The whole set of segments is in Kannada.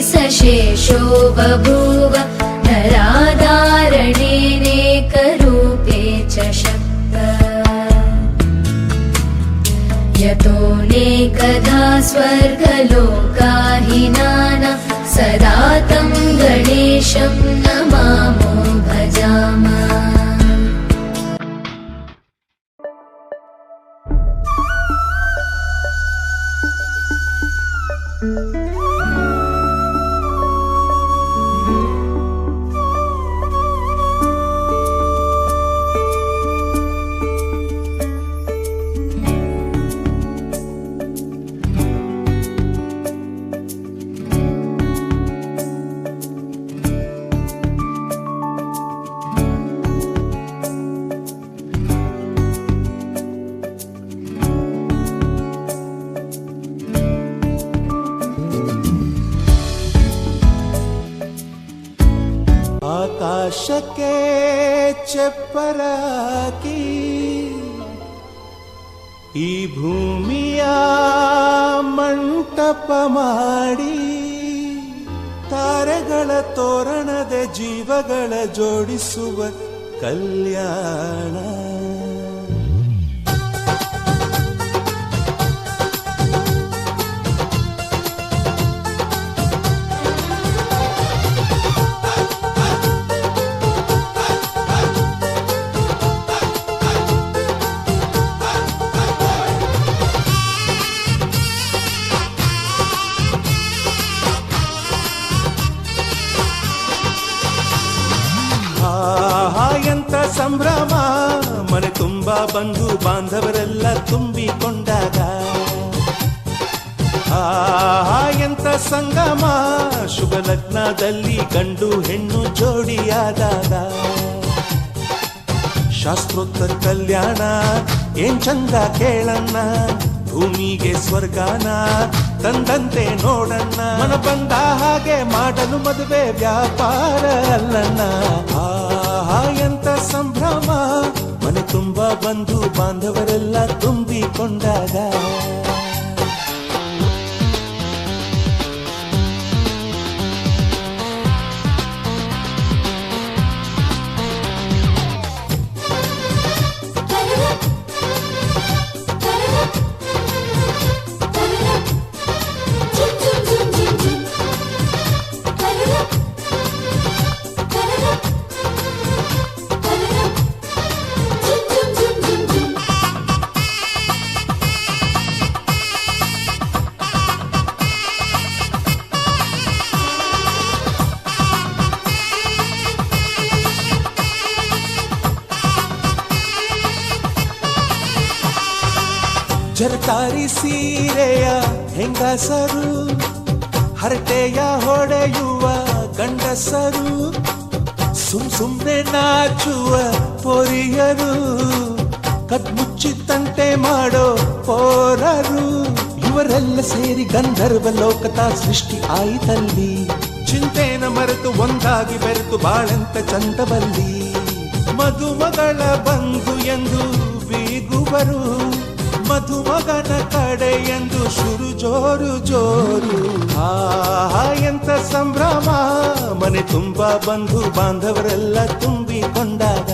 सशेषो बभूव नराधारणेनेकरूपे च शक्त यतोऽनेकधा स्वर्गलोकाहिनानां सदा तं गणेशं नमामो भजामः। ಆಕಾಶಕ್ಕೆ ಚೆಪ್ಪರಾಕಿ ಈ ಭೂಮಿಯ ಮಂಟಪ ಮಾಡಿ ತಾರೆಗಳ ತೋರಣದ ಜೀವಗಳ ಜೋಡಿಸುವ ಕಲ್ಯಾಣ ಎಂತ ಸಂಭ್ರಮ ಮನೆ ತುಂಬಾ ಬಂಧು ಬಾಂಧವರೆಲ್ಲ ತುಂಬಿಕೊಂಡಾಗ ಎಂತ ಸಂಗಮ ಶುಭ ಲಗ್ನದಲ್ಲಿ ಗಂಡು ಹೆಣ್ಣು ಜೋಡಿಯಾದಾಗ ಶಾಸ್ತ್ರೋತ್ತರ ಕಲ್ಯಾಣ ಏನ್ ಚಂದ ಕೇಳಣ್ಣ ಭೂಮಿಗೆ ಸ್ವರ್ಗಾನ ತಂದಂತೆ ನೋಡಣ್ಣ ಮನ ಬಂದ ಹಾಗೆ ಮಾಡಲು ಮದುವೆ ವ್ಯಾಪಾರ ಅಲ್ಲಣ್ಣ ಎಂತ ಸಂಭ್ರಮ ಮನೆ ತುಂಬಾ ಬಂಧು ಬಾಂಧವರೆಲ್ಲ ತುಂಬಿಕೊಂಡಾಗ ಜರತಾರಿ ಸೀರೆಯ ಹೆಂಗಸರು ಹರಟೆಯ ಹೊಡೆಯುವ ಗಂಡಸರು ಸುಮ್ನೆ ನಾಚುವ ಪೊರಿಯರು ಕದ್ಮುಚ್ಚಿತಂತೆ ಮಾಡೋ ಪೋರರು ಇವರೆಲ್ಲ ಸೇರಿ ಗಂಧರ್ವ ಲೋಕದ ಸೃಷ್ಟಿ ಆಯಿತಲ್ಲಿ ಚಿಂತೆನ ಮರೆತು ಒಂದಾಗಿ ಬೆರೆತು ಬಾಳೆಂತ ಚಂದವಲ್ಲಿ ಮದುಮಗಳ ಬಂಧು ಎಂದು ಬೀಗುವರು ಮಧುಮಗನ ಕಡೆ ಎಂದು ಶುರು ಜೋರು ಜೋರು ಎಂತ ಸಂಭ್ರಮ ಮನೆ ತುಂಬಾ ಬಂಧು ಬಾಂಧವರೆಲ್ಲ ತುಂಬಿಕೊಂಡಾಗ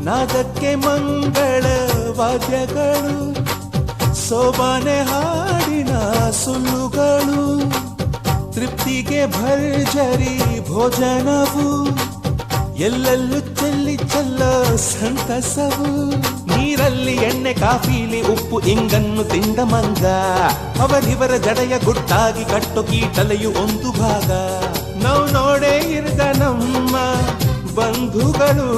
ನಾದಕ್ಕೆ ಮಂಗಳ ವಾದ್ಯಗಳು ಸೋಬಾನೆ ಹಾಡಿನ ಸುಳ್ಳುಗಳು ತೃಪ್ತಿಗೆ ಭರ್ಜರಿ ಭೋಜನವು ಎಲ್ಲೆಲ್ಲೂ ಚೆಲ್ಲಿ ಚೆಲ್ಲೋ ಸಂತಸವು ನೀರಲ್ಲಿ ಎಣ್ಣೆ ಕಾಫಿಲಿ ಉಪ್ಪು ಇಂಗನ್ನು ತಿಂದ ಮಂಗ ಅವರಿವರ ಜಡೆಯ ಗುಟ್ಟಾಗಿ ಕಟ್ಟು ಕೀಟಲೆಯು ಒಂದು ಭಾಗ ನಾವು ನೋಡೇ ಇರದ ನಮ್ಮ ಬಂಧುಗಳು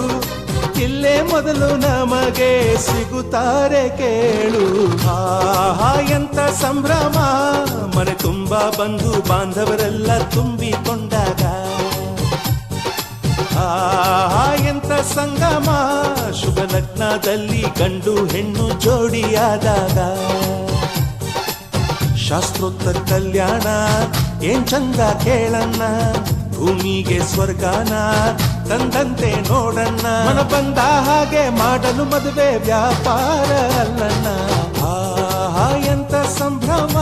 ಇಲ್ಲೇ ಮೊದಲು ನಮಗೆ ಸಿಗುತ್ತಾರೆ ಕೇಳು. ಆಹಾ ಎಂತ ಸಂಭ್ರಮ, ಮನೆ ತುಂಬಾ ಬಂಧು ಬಾಂಧವರೆಲ್ಲ ತುಂಬಿಕೊಂಡಾಗ. ಆಹಾ ಎಂತ ಸಂಗಮ, ಶುಭ ಲಗ್ನದಲ್ಲಿ ಗಂಡು ಹೆಣ್ಣು ಜೋಡಿಯಾದಾಗ. ಶಾಸ್ತ್ರೋತ್ತರ ಕಲ್ಯಾಣ ಏನ್ ಚಂದ ಕೇಳಣ್ಣ, ಭೂಮಿಗೆ ಸ್ವರ್ಗಾನ ತಂದಂತೆ ನೋಡಣ್ಣ. ಮನ ಬಂದ ಹಾಗೆ ಮಾಡಲು ಮದುವೆ ವ್ಯಾಪಾರ ಅಲ್ಲಣ್ಣ. ಆಹಾ ಎಂತ ಸಂಭ್ರಮ,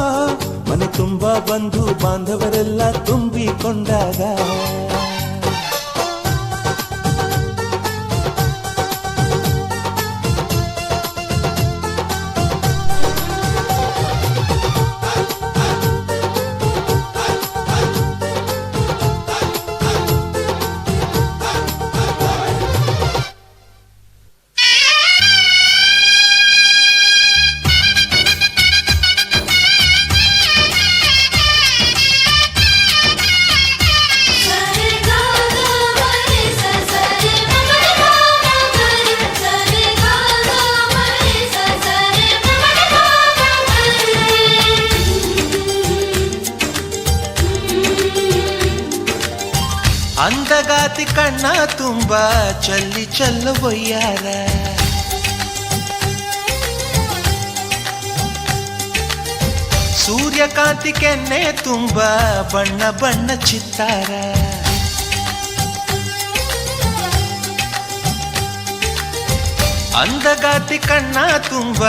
ಮನೆ ತುಂಬಾ ಬಂಧು ಬಾಂಧವರೆಲ್ಲ ತುಂಬಿಕೊಂಡಾಗ. ಅಂದಗಾತಿ ಕಣ್ಣ ತುಂಬ ಚಲ್ಲಿ ಚೆಲ್ಲುವಯ್ಯಾರ, ಸೂರ್ಯಕಾಂತಿ ಕೆನ್ನೆ ತುಂಬ ಬಣ್ಣ ಬಣ್ಣ ಚಿತ್ತಾರ. ಅಂದಗಾತಿ ಕಣ್ಣ ತುಂಬ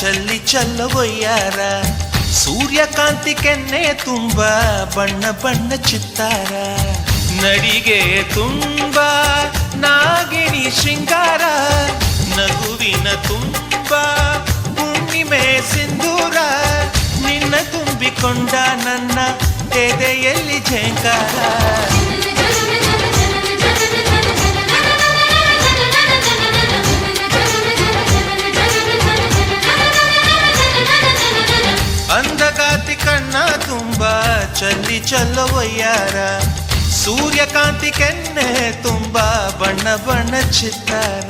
ಚಲ್ಲಿ ಚೆಲ್ಲುವಯ್ಯಾರ, ಸೂರ್ಯಕಾಂತಿ ಕೆನ್ನೆ ತುಂಬ ಬಣ್ಣ ಬಣ್ಣ ಚಿತ್ತಾರ. ನಡಿಗೆ ತುಂಬ ನಾಗಿಣಿ ಶೃಂಗಾರ, ನಗುವಿನ ತುಂಬ ಹುಣ್ಣಿಮೆ ಸಿಂಧೂರ. ನಿನ್ನ ತುಂಬಿಕೊಂಡ ನನ್ನ ಎದೆಯಲ್ಲಿ ಝೇಂಕಾರ. ಅಂದಗಾತಿ ಕಣ್ಣ ತುಂಬ ಚಲ್ಲಿ ಚೆಲ್ಲುವಯ್ಯಾರ, ಸೂರ್ಯಕಾಂತಿ ಕೆನ್ನೆ ತುಂಬ ಬಣ್ಣ ಬಣ್ಣ ಚಿತ್ತಾರ.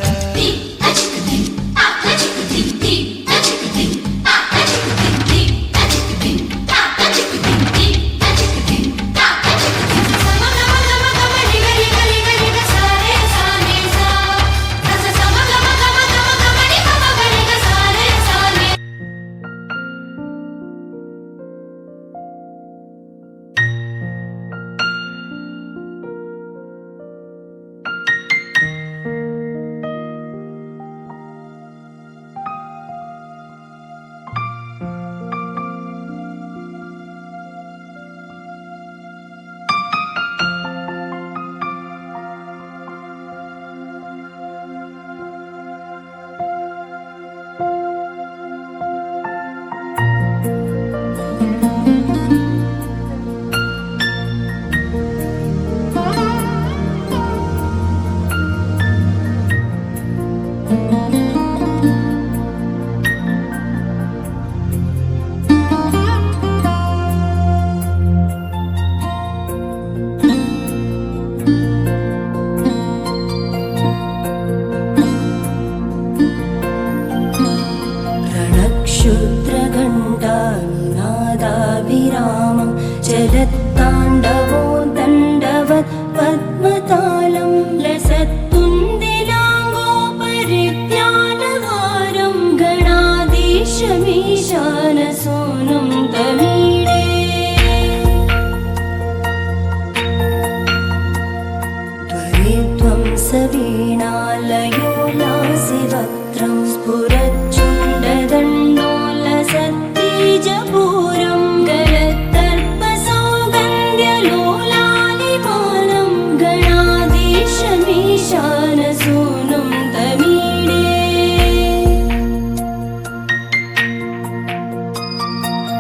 रणक्षुद्रघण्टानिनादाभिरामं चलत्ताण्डवो दण्डवत् पद्मतालं लसत्तुन्दिलाङ्गोपरिज्ञानहारं गणाधीशमीशानसूनुं तमीडे त्वरित्वं सवीणालयो लासिवक्त्रं स्फुरच्चुण्डदण्डोलसत्तीजपूरं गलत्तर्पसौगन्ध्यलोलालिमानं गणाधीशमीशानसूनुं तमीडे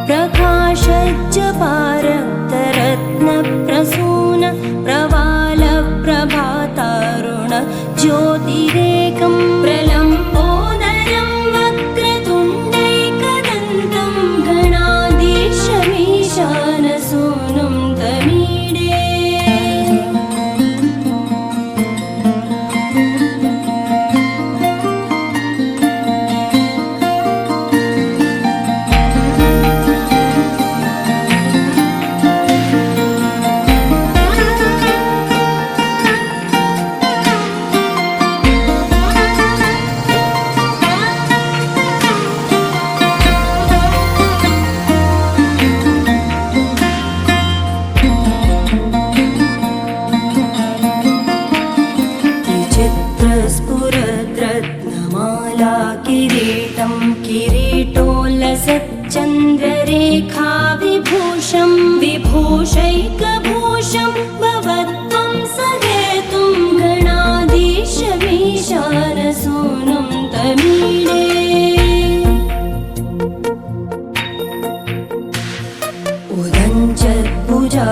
प्रकाशज्जपारक्तरत्नप्रसून प्रवालप्रभातारुण ज्योतिरेकं प्रलम्बोदरं वक्रतुण्डैकदन्तं गणाधीशमीशानसूनुं तमीडे सच्चन्द्ररेखा विभूषं विभूषैकभूषं भवत्वं सहेतुं गणाधीशमीशानसूनुं तमीडे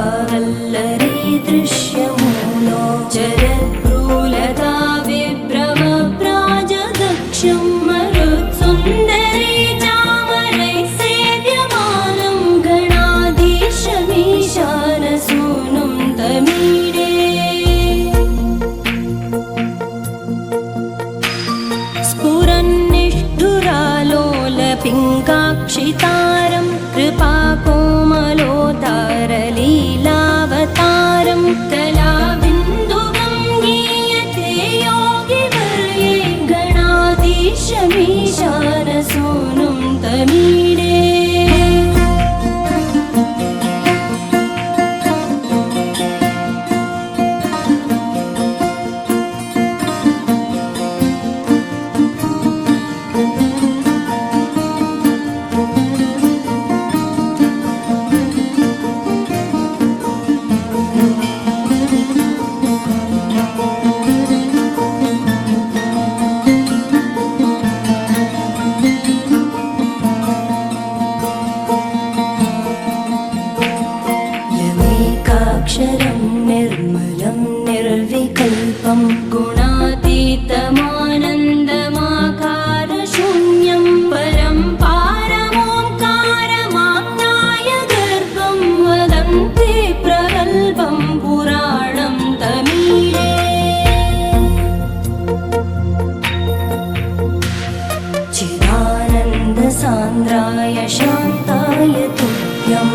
उदञ्चद्भुजावल्लरी दृश्यमूलो चरद्भ्रूलता विभ्रमप्राजदक्षं मरुत्सुन्दरी चामरैः सेव्यमानं गणाधीशमीशानसूनुं तमीडे स्फुरन्निष्ठुरालोलपिङ्गाक्षितारं कृपाकोमलोदारलीलावतारं कलाबिन्दुगं गीयते योगिवर्ये गणाधीशमीशानसूनुं तमीडे यमेकाक्षरं निर्मलं निर्विकल्पं गुणातीतमानन्दमाकारशून्यं परं पारमोङ्कारमाज्ञाय गर्भं वदन्ति प्रगल्भं पुराणं तमीडे चिदानन्दसान्द्राय शान्ताय तुभ्यम्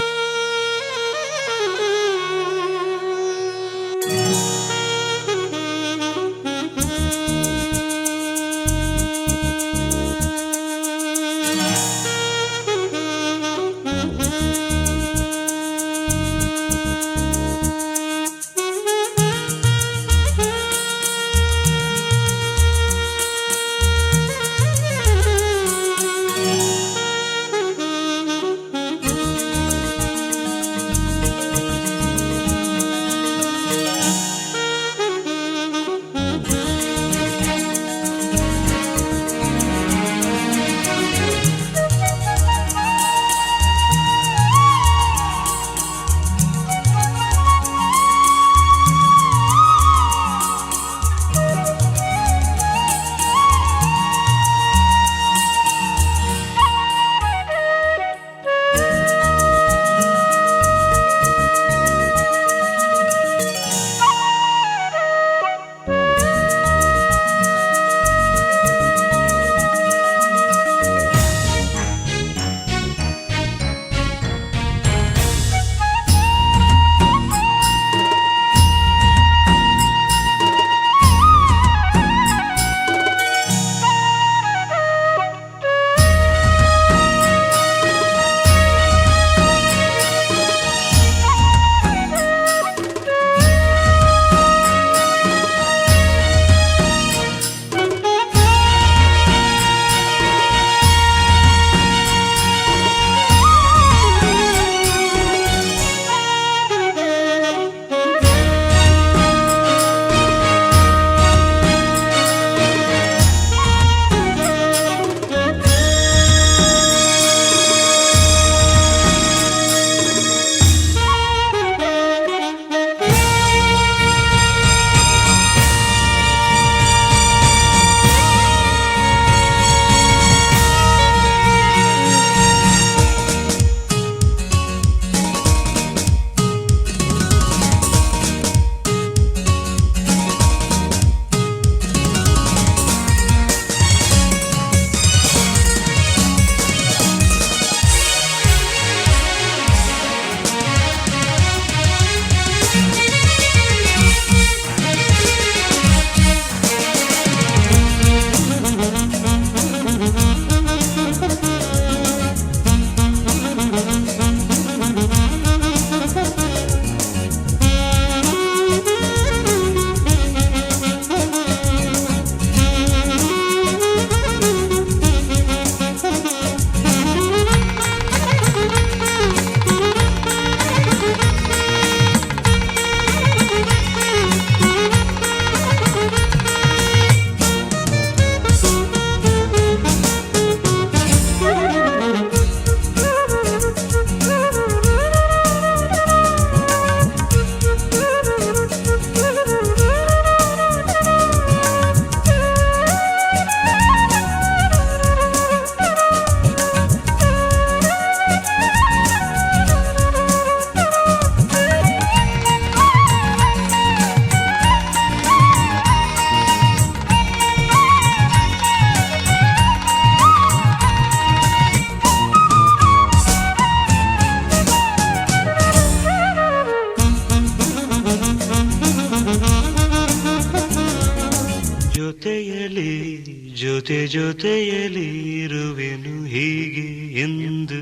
ಜೊತೆಯಲಿ ಇರುವೆನು ಹೀಗೆ ಎಂದು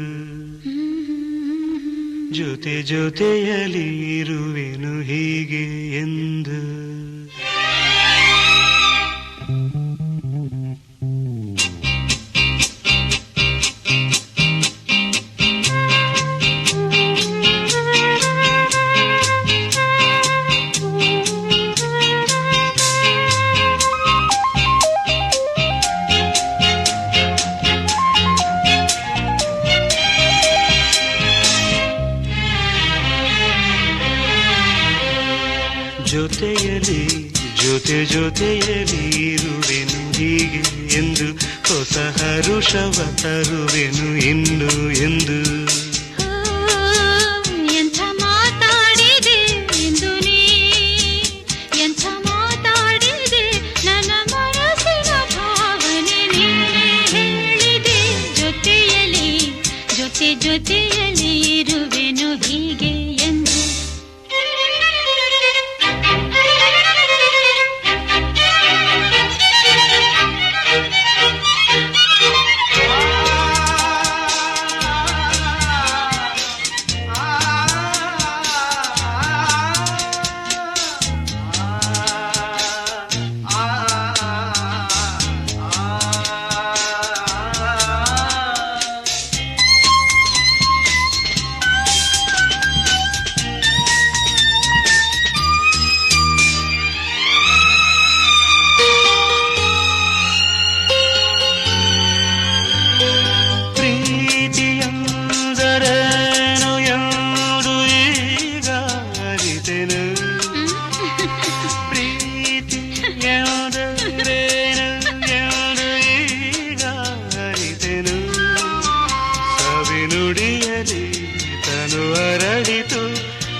ಜೊತೆಯಲಿ ಇರುವೆನು ಹೀಗೆ ಎಂದು ಜೊತೆಯಲಿ ಇರುವೆನು ಹೀಗೆ ಎಂದು ಹೊಸ ಹರುಷವ ತರುವೆನು ಇನ್ನು ಎಂದು ಎಂಥ ಮಾತಾಡಿದೆ ಎಂದು ನೀ ಎಂಥ ಮಾತಾಡಿದೆ ನನ್ನ ಮನಸ್ಸಿನ ಭಾವನೆ ನೀನೇ ಹೇಳಿದೆ ಜೊತೆಯಲಿ ಇರುವೆನು ಹೀಗೆ ಎಂದು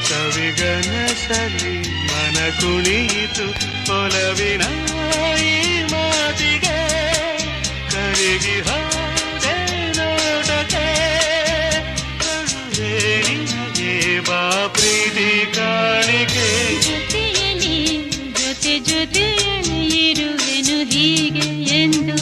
ಸವಿಗನಸಲಿ ಮನ ಕುಣಿಯಿತು ಒಲವಿನ ಈ ಮಾತಿಗೆ ಕರಗಿ ಹೋದೆ ನೋಟಕ್ಕೆ ಕರುವೆ ನಿನಗೆ ಬಾ ಪ್ರೀತಿ ಕಾಣಿಕೆ ಜೊತೆಯಲಿ ಇರುವೆನು ಹೀಗೆ ಎಂದು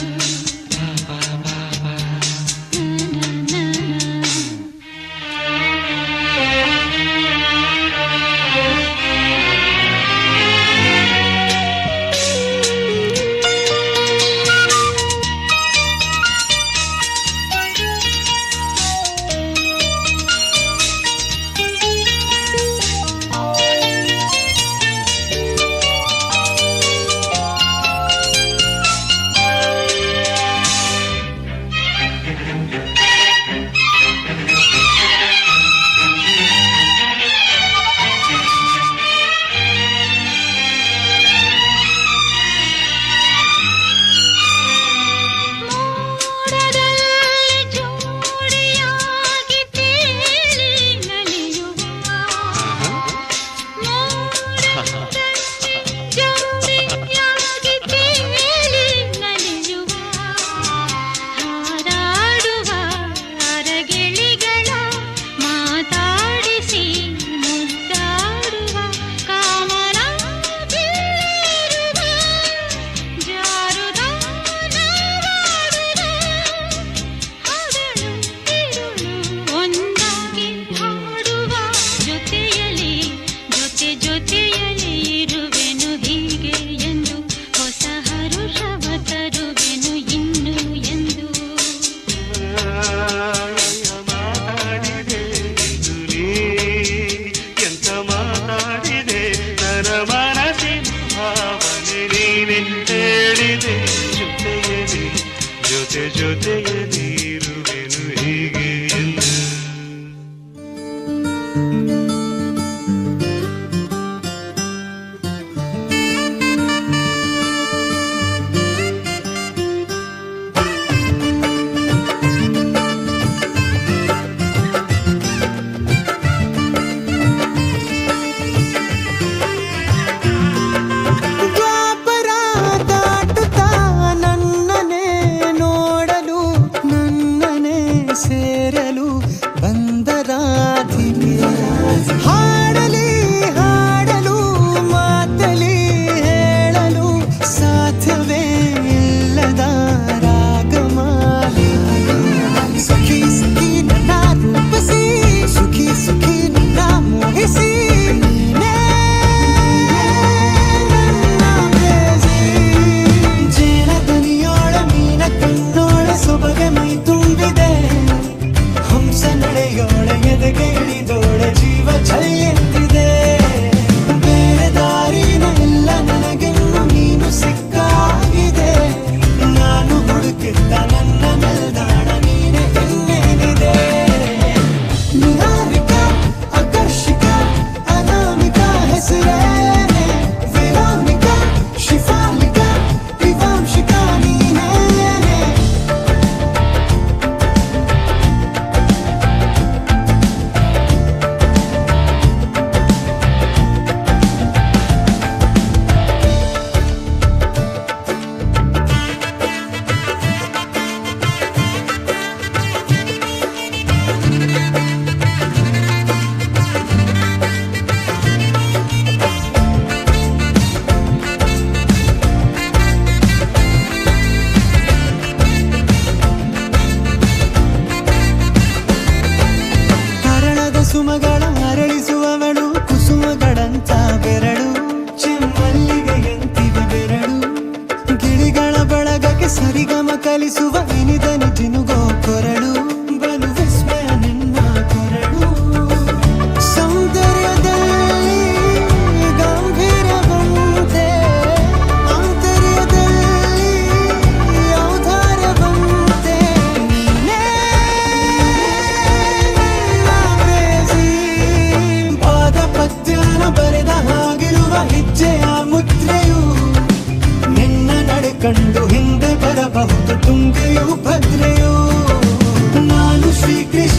ಜೊತೆಯಲಿ ಇರುವೆನು ಹೀಗೆ ಎಂದು ಸೇರಲು ಬಂದರಾಧಿಕೆ ಹಾಡಲಿ ಹಾಡಲು ಮಾತಲಿ ಹೇಳಲು ಸಾಧ್ಯವೇ ಇಲ್ಲದ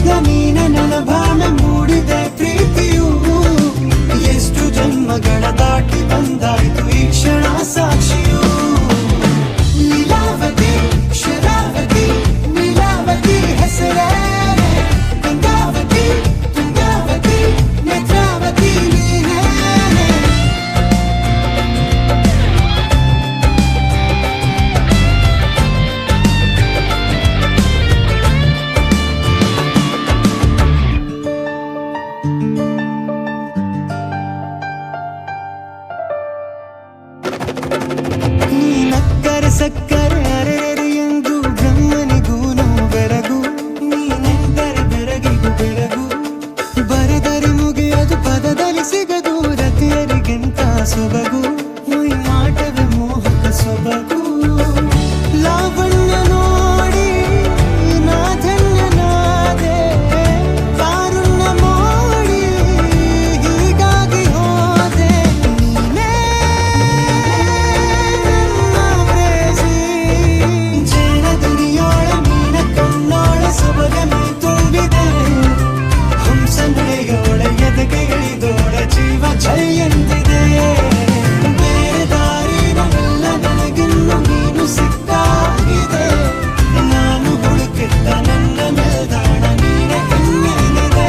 ತುಂಬಿದ ನೀನೆ ನನ್ನ ಭಾವನೆ ಮೂಡಿದೆ ಪ್ರೀತಿಯು ಎಷ್ಟು ಜನ್ಮಗಳ ದಾಟಿ ಬಂದಾಯ್ತು ಈ ಕ್ಷಣ ಸಾಕ್ಷಿಯು ಲೀಲಾವತಿ ಶರಾವತಿ ನೀಲಾವತಿ ಹೆಸರೇ ಗಂಗಾವತಿ ತುಂಗಾವತಿ ನೇತ್ರಾವತಿ ನೀನೇ ನೀನಕ್ಕರೆ ಸಕ್ಕರೆ ಅರೆರೆ ಎಂದು ಬ್ರಹ್ಮನಿಗೂನು ಬೆರಗು ನೀನೆಂದರೆ ಬೆರಗಿಗೂ ಬೆರಗು ಬರೆದರೆ ಮುಗಿಯದು ಪದದಲ್ಲಿ ಸಿಗದು ರತಿಯರಿಗೆಂತ ಸೊಬಗು ಮೈ ಮಾಟವೇ ಮೋಹಕ ಸೊಬಗು ಲಾವಣ್ಯ ನೋಡಿ ನಾ ಧನ್ಯನಾದೆ ಕಾರುಣ್ಯ ಮೋಡಿ ಹೀಗಾಗಿ ಹೋದೆ ನೀನೇ ಜೇನ ದುನಿಯೋಳ ಮೀನ ಕಣ್ಣೋಳ ಸೊಬಗ ಮೈ ತುಂಬಿದೆ ಹಂಸ ನಡೆಯೋಳ ಎದೆಗೆ ಇಳಿದೋಳ ಜೀವ ಜೈ ಎಂದಿದೆ ಬೇರೆ ದಾರಿನಲ್ಲ ನನಗಿನ್ನು ನೀನು ಸಿಕ್ಕಾಗಿದೆ ನಾನು ಹುಡುಕಿದ್ದ ನನ್ನ ನಿಲ್ದಾಣ ನೀನೆ ಇನ್ನೇನಿದೆ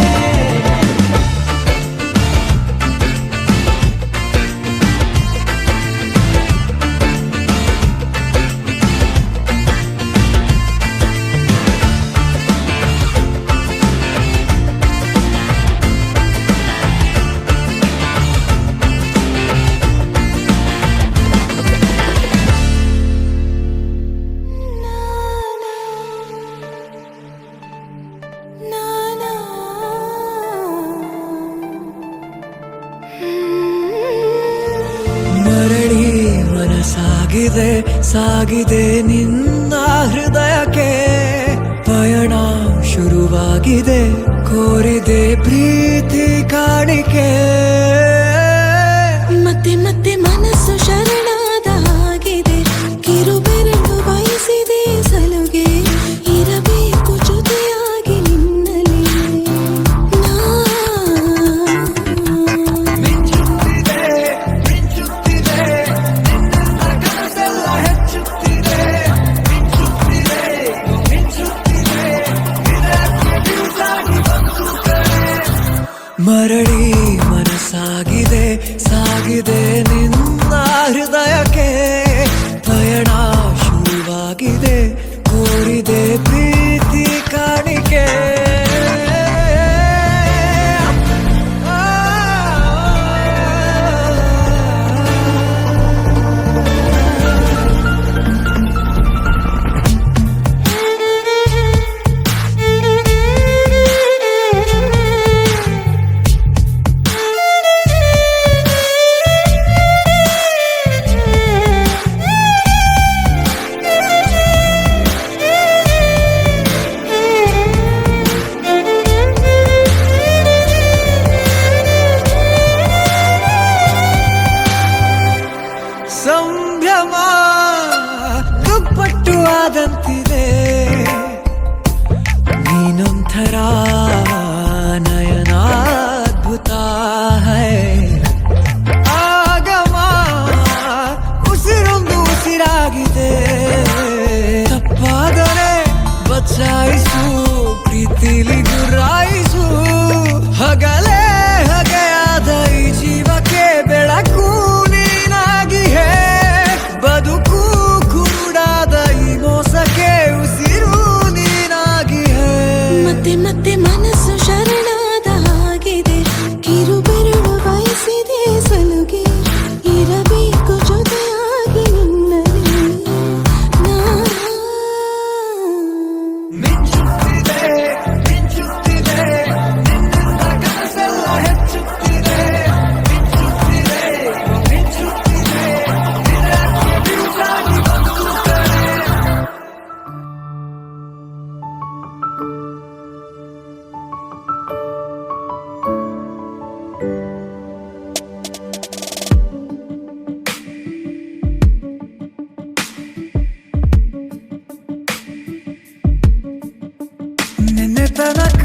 ಮರಳಿ ಮನಸಾಗಿದೆ ಸಾಗಿದೆ ನಿನ್ನ ಹೃದಯಕ್ಕೆ ಪಯಣ ಶುರುವಾಗಿದೆ ಕೋರಿದೆ ಪ್ರೀತಿ ಕಾಣಿಕೆ ಮತ್ತೆ ಮತ್ತೆ ಮನಸ್ಸು ಶರಣಾದ ಹಾಗಿದೆ ಕಿರುಬೆರಳು ಬಯಸಿದೆ ಸಲುಗೆ ಇರಬೇಕು ಜೊತೆಯಾಗಿ ನಿನ್ನಲ್ಲಿ ನಾ ಮಿಂಚುತ್ತಿದೆ ಮಿಂಚುತ್ತಿದೆ ನಿನ್ನ ಕನಸೆಲ್ಲ ಹೆಚ್ಚುತ್ತಿದೆ ಮಿಂಚುತ್ತಿದೆ ಮಿಂಚುತ್ತಿದೆ ಇದಕ್ಕೆ ಬಿರುಸಾಗಿ ಬಂತು ಕರೆ ಮರಳಿ ಮನಸ್ಸಾಗಿದೆ ಸಾಗಿದೆ ನಿನ್ನ ಹೃದಯಕ್ಕೆ ಪಯಣ ಶುರುವಾಗಿದೆ ಕೋರಿದೆ ಪ್ರೀತಿ ಕಾಣಿಕೆ ಸಂಭ್ರಮ ದುಪ್ಪಟ್ಟು ಆದಂತಿದೆ ನೀನೊಂಥರ ನಯನಾದ್ಭುತ ಹೈ ಆಗಮ ಉಸಿರೊಂದು ಉಸಿರಾಗಿದೆ ತಪ್ಪಾದರೆ ಬಚಾಯಿಸು ಪ್ರೀತಿಲಿ ಗುರಾಯಿಸು ಹಗಲೇ ಹಗೆಯಾದ ಈ ಜೀವಕ್ಕೆ ಬೆಳಕು ನೀನಾಗಿ ಹೇ ಬದುಕು ಕುರುಡಾದ ಈ ಮೋಸಕ್ಕೆ ಉಸಿರು ನೀನಾಗಿ ಹೇ ಮತ್ತೆ ಮತ್ತೆ ಮನಸ್ಸು ಶರಣಾದ ಹಾಗಿದೆ ಕಿರುಬೆರಳು ಬಯಸಿದೆ ಸಲುಗೆ ಇರಬೇಕು ಜೊತೆಯಾಗಿ ನಿನ್ನಲ್ಲಿ ನಾ ಮಿಂಚುತ್ತಿದೆ ಮಿಂಚುತ್ತಿದೆ ನಿನ್ನ ಕನಸೆಲ್ಲ ಹೆಚ್ಚುತ್ತಿದೆ ಮಿಂಚುತ್ತಿದೆ ಮಿಂಚುತ್ತಿದೆ ಇದಕ್ಕೆ ಬಿರುಸಾಗಿ ಬಂತು ಕರೆ ನಿನ್ನೆ ತನಕ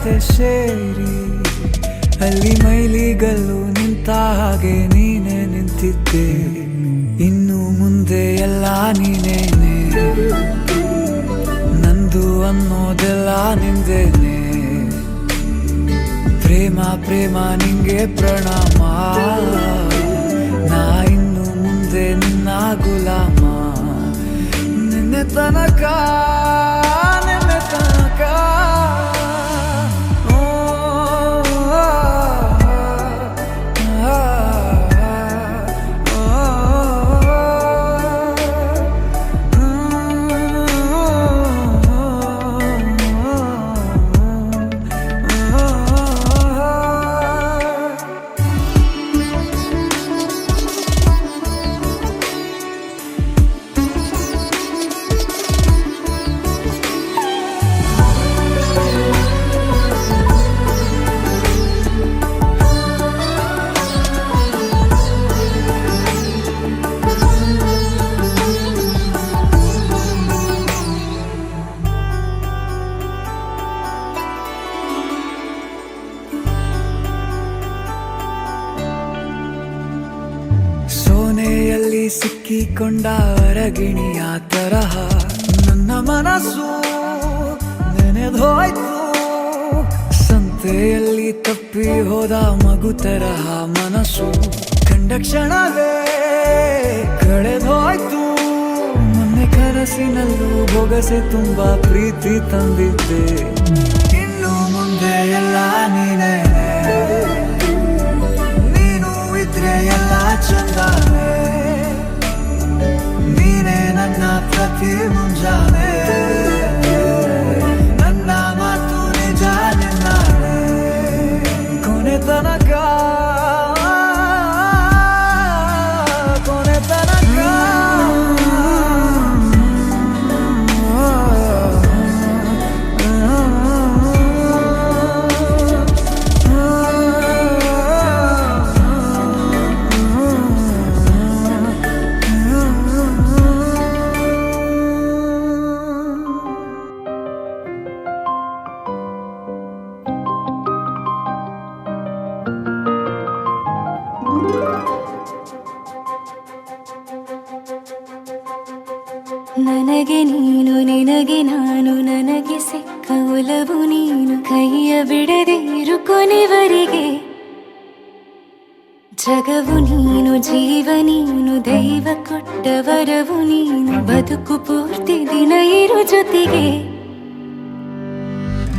ಜೊತೆ ಸೇರಿ ಅಲ್ಲಿ ಮೈಲಿಗಲ್ಲು ನಿಂತ ಹಾಗೆ ನೀನೆ ನಿಂತಿದ್ದೆ. ಇನ್ನು ಮುಂದೆ ಎಲ್ಲ ನೀನೇನೆ, ನಂದು ಅನ್ನೋದೆಲ್ಲ ನಿಂದೇನೆ. ಪ್ರೇಮ ಪ್ರೇಮ ನಿಂಗೆ ಪ್ರಣಾಮ, ನಾ ಇನ್ನು ಮುಂದೆ ನಿನ್ನ ಗುಲಾಮ. ನಿನ್ನೆ ತನಕ ನಿನ್ನೆ ತನಕ ಸೋನೆಯಲ್ಲಿ ಸಿಕ್ಕಿಕೊಂಡ ಅರಗಿಣಿಯ ತರಹ ನನ್ನ ಮನಸ್ಸು ನೆನೆದೋಯ್ತು. ಸಂತೆಯಲ್ಲಿ ತಪ್ಪಿ ಹೋದ ಮಗು ತರಹ ಮನಸ್ಸು ಕಂಡ ಕ್ಷಣವೇ ಕಳೆದೋಯ್ತು. ಮೊನ್ನೆ ಕನಸಿನಲ್ಲೂ ಬೊಗಸೆ ತುಂಬಾ ಪ್ರೀತಿ ತಂದಿದ್ದೆ. ಇನ್ನು ಮುಂದೆ ಎಲ್ಲ ನೀನೇ, ನೀನು ಇದ್ರೆ ಎಲ್ಲ ಚಂದಾನೆ. ನೀನೇ ನನ್ನ ಪ್ರತಿ ಮುಂಜಾನೆ, ನನ್ನ ಮಾತು ನಿಜ ನಿನ್ನಾನೆ. ಕೊನೆ ತನಕ ಕೊನೆ ತನಕ ನನಗೆ ನೀನು ನಿನಗೆ ನಾನು, ನನಗೆ ಸಿಕ್ಕ ಒಲವು ನೀನು. ಕೈಯ ಬಿಡದೆ ಇರು ಕೊನೆವರೆಗೆ. ಜಗವು ನೀನು, ಜೀವ ನೀನು, ದೈವ ಕೊಟ್ಟ ವರವು ನೀನು. ಬದುಕು ಪೂರ್ತಿ ದಿನ ಇರು ಜೊತೆಗೆ.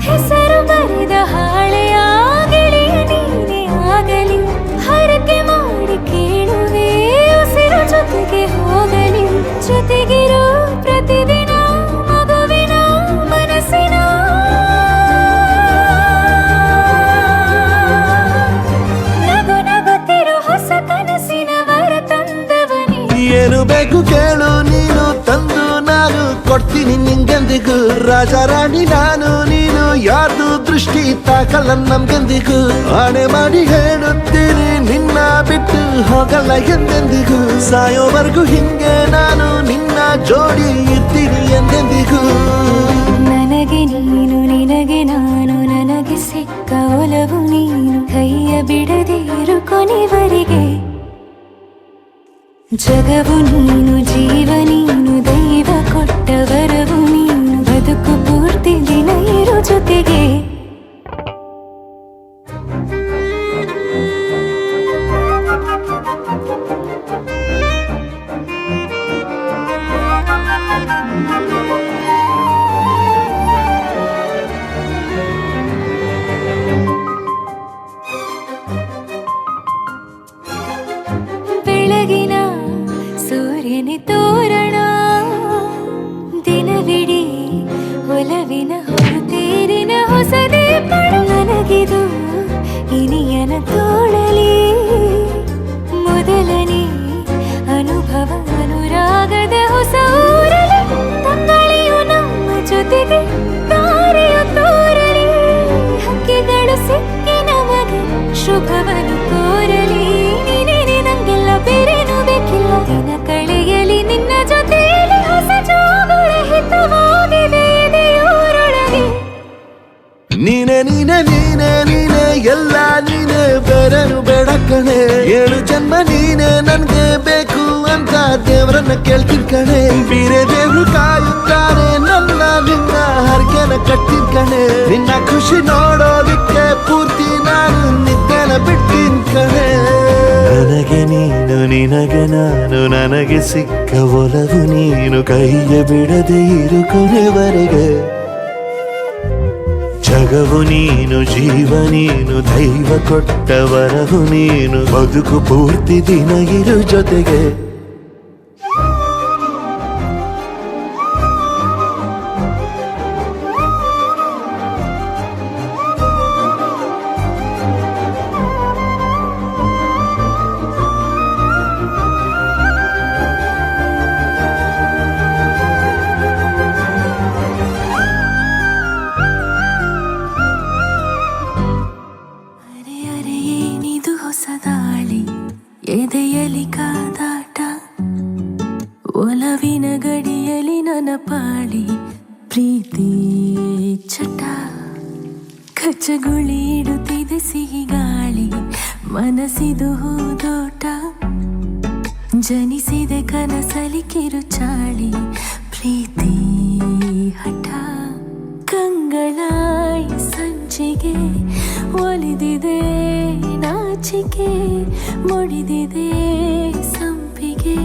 ಹೆಸರು ಬರೆದ ಹಾಳೆಯ ಗೆಳೆಯ ನೀನೇ ಆಗಲಿ. ಹರಕೆ ಮಾಡಿ ಕೇಳುವೆ ಉಸಿರು ಜೊತೆಗೆ ಹೋಗಲಿ. ಜೊತೆಗಿರೋ ಪ್ರತಿದಿನ ಮಗುವಿನ ಮನಸ್ಸಿನ ನಗು ನಗುತ್ತಿರೋ ಹೊಸ ಕನಸಿನ ವರ ತಂದವನೇ. ಏನು ಬೇಕು ಕೇಳು ನೀನು ತಂದು ನಾನು ಕೊಡ್ತೀನಿ ನಿಂಗೆಂದಿಗೂ. ರಾಜ ರಾಣಿ ನಾನು ನೀನು, ಯಾರ್ದು ದೃಷ್ಟಿ ತಾಕಲ್ಲ ನಮ್ಗೆಂದಿಗೂ. ಆಣೆ ಮಾಡಿ ಹೇಳುತ್ತೀನಿ ನಿನ್ನ ಬಿಟ್ಟು ಹೋಗಲ್ಲ ಎಂದೆಂದಿಗೂ. ಸಾಯೋವರೆಗೂ ಹಿಂಗೆ ನಾನು ನಿನ್ನ ಜೋಡಿ ಇರ್ತೀನಿ ಎಂದೆಂದಿಗೂ. ನನಗೆ ನೀನು ನಿನಗೆ ನಾನು, ನನಗೆ ಸಿಕ್ಕ ಒಲವು ನೀನು. ಕೈಯ ಬಿಡದೆ ಇರು ಕೊನೆವರೆಗೆ. ಜಗವು ನೀನು, ಜೀವ ನೀನು, ದೈವ ಕೊಟ್ಟ ವರವು ನೀನು. ಬದುಕು ಪೂರ್ತಿ ದಿನ ಇರು ಜೊತೆಗೆ. ಬೆಳಗಿನ ಸೂರ್ಯನ ತೋರಣ, ದಿನವಿಡೀ ಒಲವಿನ ಹೊರತೇರಿನ ಹೊಸದೇ ಪಡ. ನನಗಿದು ಇನಿಯನ ತೋಳಲಿ ಮೊದಲನೇ ಅನುಭವ, ಅನುರಾಗದ ಹೊಸ ಊರಲಿ. ತಂಗಳಿಯು ನಮ್ಮ ಜೊತೆಗೆ ತಾರೆಯು ತೋರಲಿ. ಹಕ್ಕಿಗಳು ಸಿಕ್ಕಿ ನಮಗೆ ಶುಭವನ್ನು ಕೋರಲಿ. ನೀನೇ ನಂಗೆಲ್ಲ ಬೇರೇನು ಬೇಕಿಲ್ಲ. ದಿನ ಕಳೆಯಲಿ ನಿನ್ನ ಜೊತೆಯಲ್ಲಿ. ಹೊಸ ಜೋಗುಳ ಹಿತವಾಗಿದೆ ಎದೆಯೂರೊಳಗೆ. ನೀನೆ ನೀನೆ ನೀನೆ ನೀನೆ ಎಲ್ಲ ನೀನೆ, ಬೇರೆನು ಬೇಡ ಕಣೆ. 7 ಜನ್ಮ ನೀನೆ ನನ್ಗೆ ಬೇಕು ಅಂತ ದೇವ್ರನ್ನ ಕೇಳ್ತೀನಿ ಕಣೆ. ಬೇರೆ ದೇವ್ರು ಕಾಯುತ್ತಾರೆ ನನ್ನ ನಿನ್ನ ಹರಕೆನ ಕಟ್ಟಿನ ಕಣೆ. ನಿನ್ನ ಖುಷಿ ನೋಡೋದಿಕ್ಕೆ ಪೂರ್ತಿ ನಾನು ನಿದ್ದೆನ ಬಿಟ್ಟಿನ್ ಕಣೆ. ನನಗೆ ನೀನು ನಿನಗೆ ನಾನು, ನನಗೆ ಸಿಕ್ಕ ಒಲವು ನೀನು, ಕೈಯ ಬಿಡದೆ ಇರು ಕೊನೆವರೆಗೆ. ಜಗವು ನೀನು, ಜೀವ ನೀನು, ದೈವ ಕೊಟ್ಟ ವರವು ನೀನು, ಬದುಕು ಪೂರ್ತಿ ದಿನ ಇರು ಜೊತೆಗೆ. ಅರೆ ಅರೆ ಏನಿದು ಹೊಸ ದಾಳಿ, ಎದೆಯಲಿ ಕಾದಾಟ, ಒಲವಿನ ಗಡಿಯಲಿ ನನ್ನ ಪಾಳಿ, ಪ್ರೀತಿ ಚಟ. ಕಚ್ಚಗುಳಿ ಇಡುತ್ತಿದೆ ಸಿಹಿ ಗಾಳಿ, ಮನಸ್ಸಿದು ಹೂದೋಟ, ಜನಿಸಿದೆ ಕನಸಲಿ ಕಿರುಚಾಳಿ, ಪ್ರೀತಿ ಹಠ. ಕಂಗಳಾಯಿ ಸಂಚಿಗೆ ಒಲಿದಿದೆ ನಾಚಿಕೆ, ಮುಡಿದಿದೆ ಸಂಪಿಗೆ.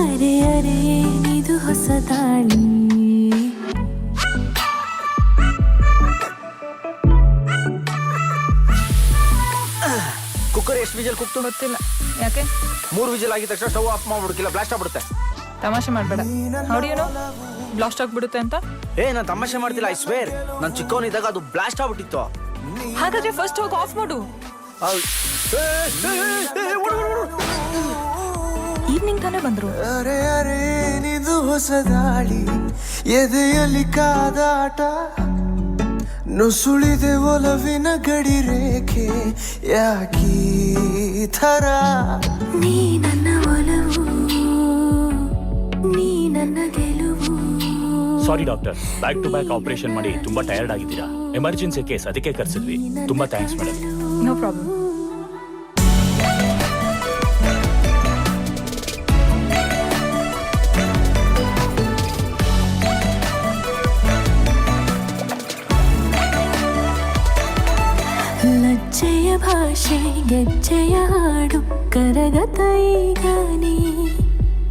ಅರೆ ಅರೆ ಏನಿದು ಹೊಸ ದಾಳಿ. ಕುಕ್ಕರ್ ಎಷ್ಟು ವಿಜಲ್ ಕುಕ್ತು? ಗೊತ್ತಿಲ್ಲ. ಯಾಕೆ? 3 ವಿಜಲ್ ಆಗಿದ ತಕ್ಷಣ ಸ್ಟವ್ ಆಫ್ ಮಾಡ್ಬಿಡ್ಕಿಲ್ಲ, ಬ್ಲಾಸ್ಟ್ ಆಗ್ಬಿಡುತ್ತೆ. ತಮಾಷೆ ಮಾಡ್ಬೇಡ. ನೋಡಿಯೇನೋ ಬ್ಲಾಸ್ಟ್ ಆಗ್ಬಿಡುತ್ತೆ ಅಂತ. ನಾನು ತಮಾಷೆ ಮಾಡ್ತಿಲ್ಲ, ಐ ಸ್ವೇರ್. ನಾನು ಚಿಕ್ಕವನಿದ್ದಾಗ ಅದು ಬ್ಲಾಸ್ಟ್ ಆಗ್ಬಿಟ್ಟಿತ್ತು. ಹಾಗಾದ್ರೆ ಫಸ್ಟ್ ಹೋಗಿ ಆಫ್ ಮಾಡು. ಈವ್ನಿಂಗ್ ತಾನೇ ಬಂದ್ರು. ಅರೆ ಅರೆ ಏನಿದು ಹೊಸ ದಾಳಿ, ಎದೆಯಲ್ಲಿ ಕಾದಾಟ, ನುಸುಳಿದೆ ಒಲವಿನ ಗಡಿ ರೇಖೆ, ಯಾಕೀ ಥರ. ನೀ ನನ್ನ ಒಲವು, ನೀ ನನ್ನ ಗೆಲುವು. Sorry doctor, back to back operation ಮಾಡಿ ತುಂಬಾ ಟಯರ್ಡ್ ಆಗಿದ್ದೀರಾ. ಎಮರ್ಜೆನ್ಸಿ ಕೇಸ್, ಅದಕ್ಕೆ ಕರೆಸಿದ್ವಿ. ತುಂಬಾ ಥ್ಯಾಂಕ್ಸ್ ಮೇಡಮ್. No problem. ಲಜ್ಜೆಯ ಭಾಷೆ ಗೆಜ್ಜೆಯ ಹಾಡು, ಕರಗತ ಈಗ ನೀ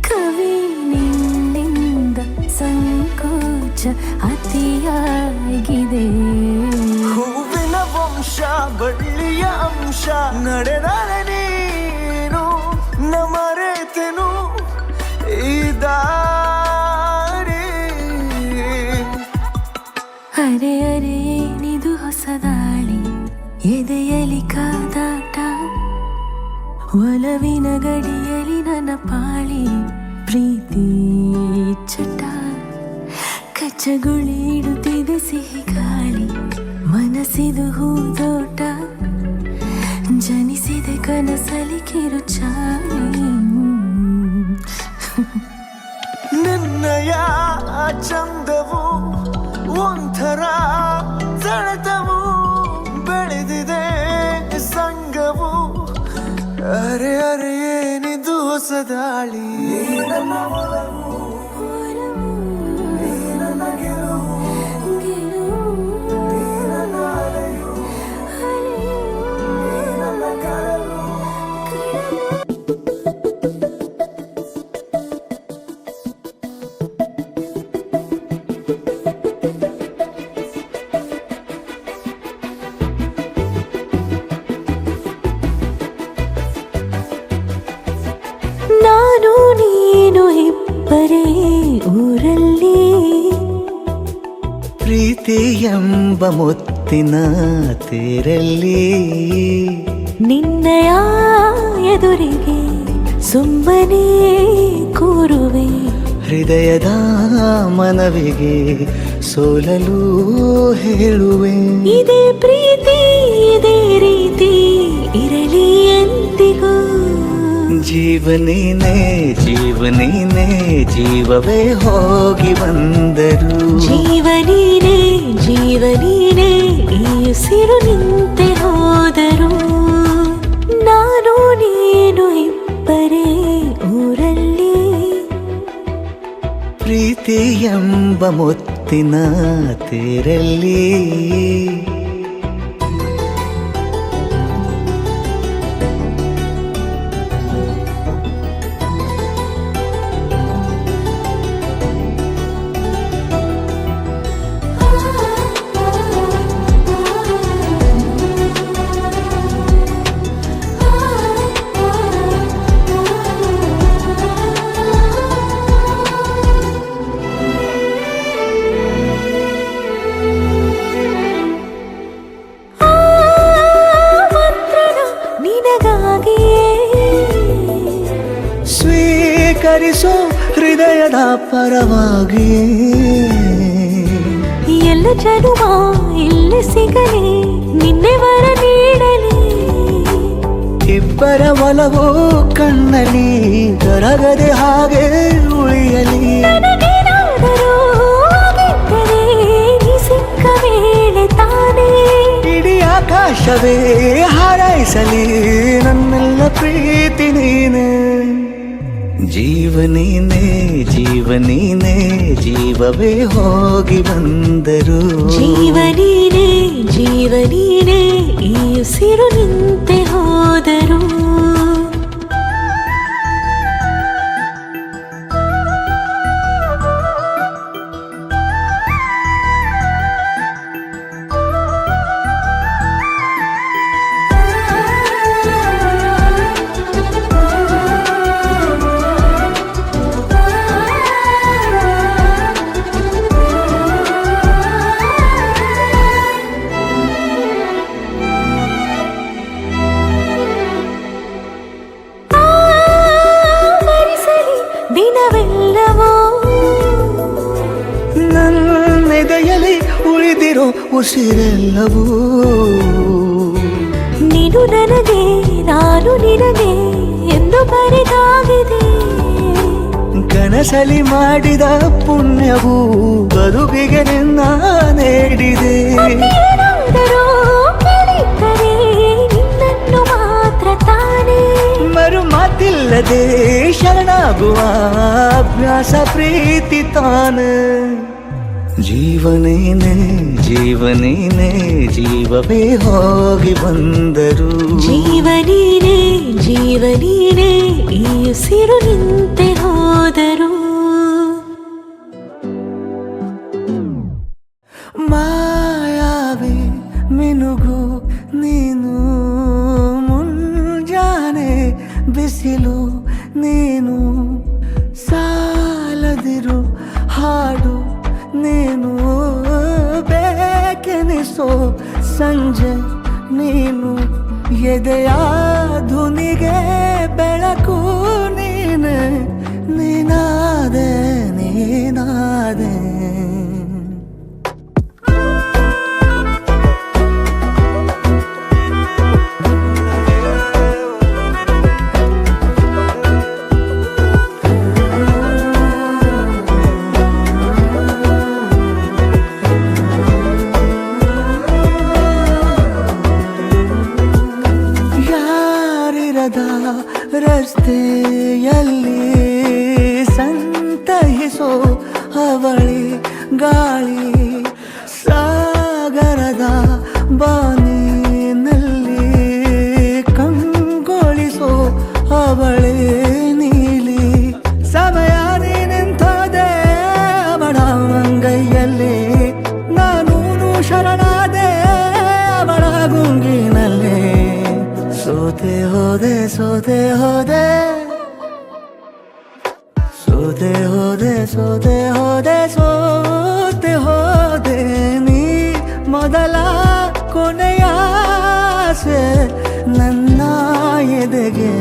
ಕವಿ. ನಿನ್ನಿಂದ ಸಂಕೋಚ ಅತಿಯಾಗಿದೆ. ಹೂವಿನ ವಂಶ ಬಳ್ಳಿಯ ಅಂಶ, ನಡೆದಾರೆ ನೀನು ನ ಮರೆತೆನು ಈ ದಾರಿ. ಅರೆ ಅರೆ ಏನಿದು ಹೊಸ ದಾಳಿ, ಎದೆಯಲಿ ಕಾದಾಟ, ಒಲವಿನ ಗಡಿಯಲಿ ನನ್ನ ಪಾಳಿ, ಪ್ರೀತಿ ಚಟ. ಕಚ್ಚಗುಳಿ ಇಡುತ್ತಿದೆ ಸಿಹಿ ಗಾಳಿ, ಮನಸ್ಸಿದು ಹೂದೋಟ, ಜನಿಸಿದೆ ಕನಸಲಿ ಕಿರುಚಾಳಿ. ನಿನ್ನಯ ಚಂದವು ಒಂಥರ ಸೆಳೆತವು, ಬೆಳೆದಿದೆ ಸಂಗವು. ಅರೆ ಅರೆ ಏನಿದು ಹೊಸ ದಾಳಿ. ನಾನು ನೀನು ಇಬ್ಬರೇ ಊರಲ್ಲಿ, ಪ್ರೀತಿ ಎಂಬ ಮುತ್ತಿನ ತೇರಲ್ಲಿ, ನಿನ್ನಯ ಎದುರಿಗೆ ಸುಮ್ಮನೆ ಕೂರುವೆ. ಹೃದಯದ ಮನವಿಗೆ ಸೋಲಲು ಹೇಳುವೆ. ಇದೇ ಪ್ರೀತಿ ಇದೇ ರೀತಿ ಇರಲಿ ಎಂದಿಗೂ. ಜೀವನೇನೆ ಜೀವನೇನೆ ಜೀವವೇ ಹೋಗಿ ಬಂದರು. ಜೀವನೀನೇ ಜೀವನೀನೇ ಉಸಿರು ನಿಂತೆ ಹೋದರು ನಾನು ನೀನು ಇಬ್ಬರೇ ಊರಲ್ಲಿ ಪ್ರೀತಿ ಎಂಬ ಮುತ್ತಿನ ತೇರಲ್ಲಿ ಸ್ವೀಕರಿಸೋ ಹೃದಯದ ಪರವಾಗಿ ಎಲ್ಲ ಜನುಮ ಇಲ್ಲಿ ಸಿಗಲಿ ನಿನ್ನೆ ವರ ನೀಡಲಿ ಇಬ್ಬರ ಒಲವು ಕಣ್ಣಲ್ಲಿ ಕರಗದೆ ಹಾಗೆ ಉಳಿಯಲಿ ನನಗೇನಾದರೂ ಆಗಿದ್ದರೆ ನೀ ಸಿಕ್ಕ ವೇಳೆ ತಾನೇ ಇಡೀ ಆಕಾಶವೇ ಹಾರೈಸಲಿ ನನ್ನೆಲ್ಲ ಪ್ರೀತಿ ನೀನೆ ಜೀವನೀನೇ ಜೀವನೀನೇ ಜೀವವೇ ಹೋಗಿ ಬಂದರು ಜೀವನೀನೇ ಜೀವನೀನೇ ಈ ಉಸಿರು ನಿಂತೆ ಹೋದರು ದಿನವೆಲ್ಲವೋ ನನ್ನೆದೆಯಲ್ಲಿ ಉಳಿದಿರೋ ಉಸಿರೆಲ್ಲವೂ ನೀನು ನನಗೆ ನಾನು ನಿನಗೆ ಎಂದು ಬರೆದಾಗಿದೆ ಕನಸಲಿ ಮಾಡಿದ ಪುಣ್ಯವು ಬದುಕಿಗೆ ನಿನ್ನ ನೀಡಿದೆ ಏನಾದರೂ ಕೇಳಿದ್ದರೆ ನಿನ್ನನ್ನು ಮಾತ್ರ ತಾನೇ ಮರು ಮಾತಿಲ್ಲದೆ ಶರಣಾಗುವ ಅಭ್ಯಾಸ ಪ್ರೀತಿ ತಾನ ಜೀವನೇನೆ ಜೀವನೇನೆ ಜೀವವೇ ಹೋಗಿ ಬಂದರು ಜೀವನೀನೇ ಜೀವನೀನೇ ಈ ಉಸಿರು ನಿಂತೆ ಹೋದರು ಮಾಯಾವಿ ಮಿನುಗು ನೀನು ಮುಂಜಾನೆ ಬಿಸಿಲು ನೀನು ಸಾಲದಿರು ಹಾಡು ನೀನು ಬೇಕೆನಿಸೋ ಸಂಜೆ ನೀನು ಎದೆಯ ಧುನಿಗೆ ಬೆಳಕು ನೀನು ನೀನಾದೆ ನೀನಾದೆ ರಸ್ತೆಯಲ್ಲಿ ಸಂತಹಿಸೋ ಅವಳಿ ಗಾಳಿ ಸಾಗರದ ಬಾನಿನಲ್ಲಿ ಕಂಗೊಳಿಸೋ ಅವಳೆ ನೀಲಿ ಸಮಯ ನಿಂತೋದೆ ಅವಳ ಅಂಗೈಯಲ್ಲಿ ನಾನು ಶರಣಾದೆ ಅವಳ ಗುಂಗಿನಲ್ಲಿ ಸೋತೆ ಹೋದೆ ಸೋತೆ ಹೋದೆ ಸೋತೆ ಹೋದೆ ಸೋತೆ ಹೋದೆ ಸೋತೆ ಹೋದೆ ನೀ ಮೊದಲ ಕೊನೆಯ ಆಸೆ ನನ್ನ ಎದೆಗೆ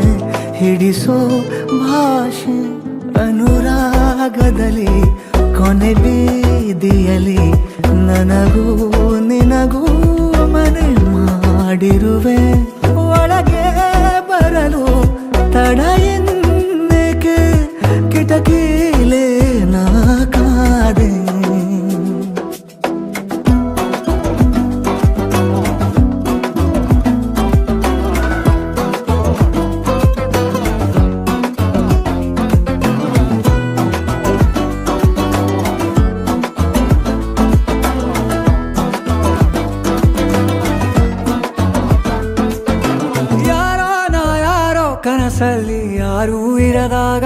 ಹಿಡಿಸೋ ಭಾಷೆ ಅನುರಾಗದಲ್ಲಿ ಕೊನೆ ಬೀದಿಯಲ್ಲಿ ನನಗೂ ನಿನಗೂ ಮನೆ ಮಾಡಿರುವೆ ಒಳಗೆ ಬರಲು ತಡ ಎನ್ನಕ್ಕೆ ಕಿಟಕಿಲೇ ನಾ ಕಾದೆ ಯಾರೂ ಇರದಾಗ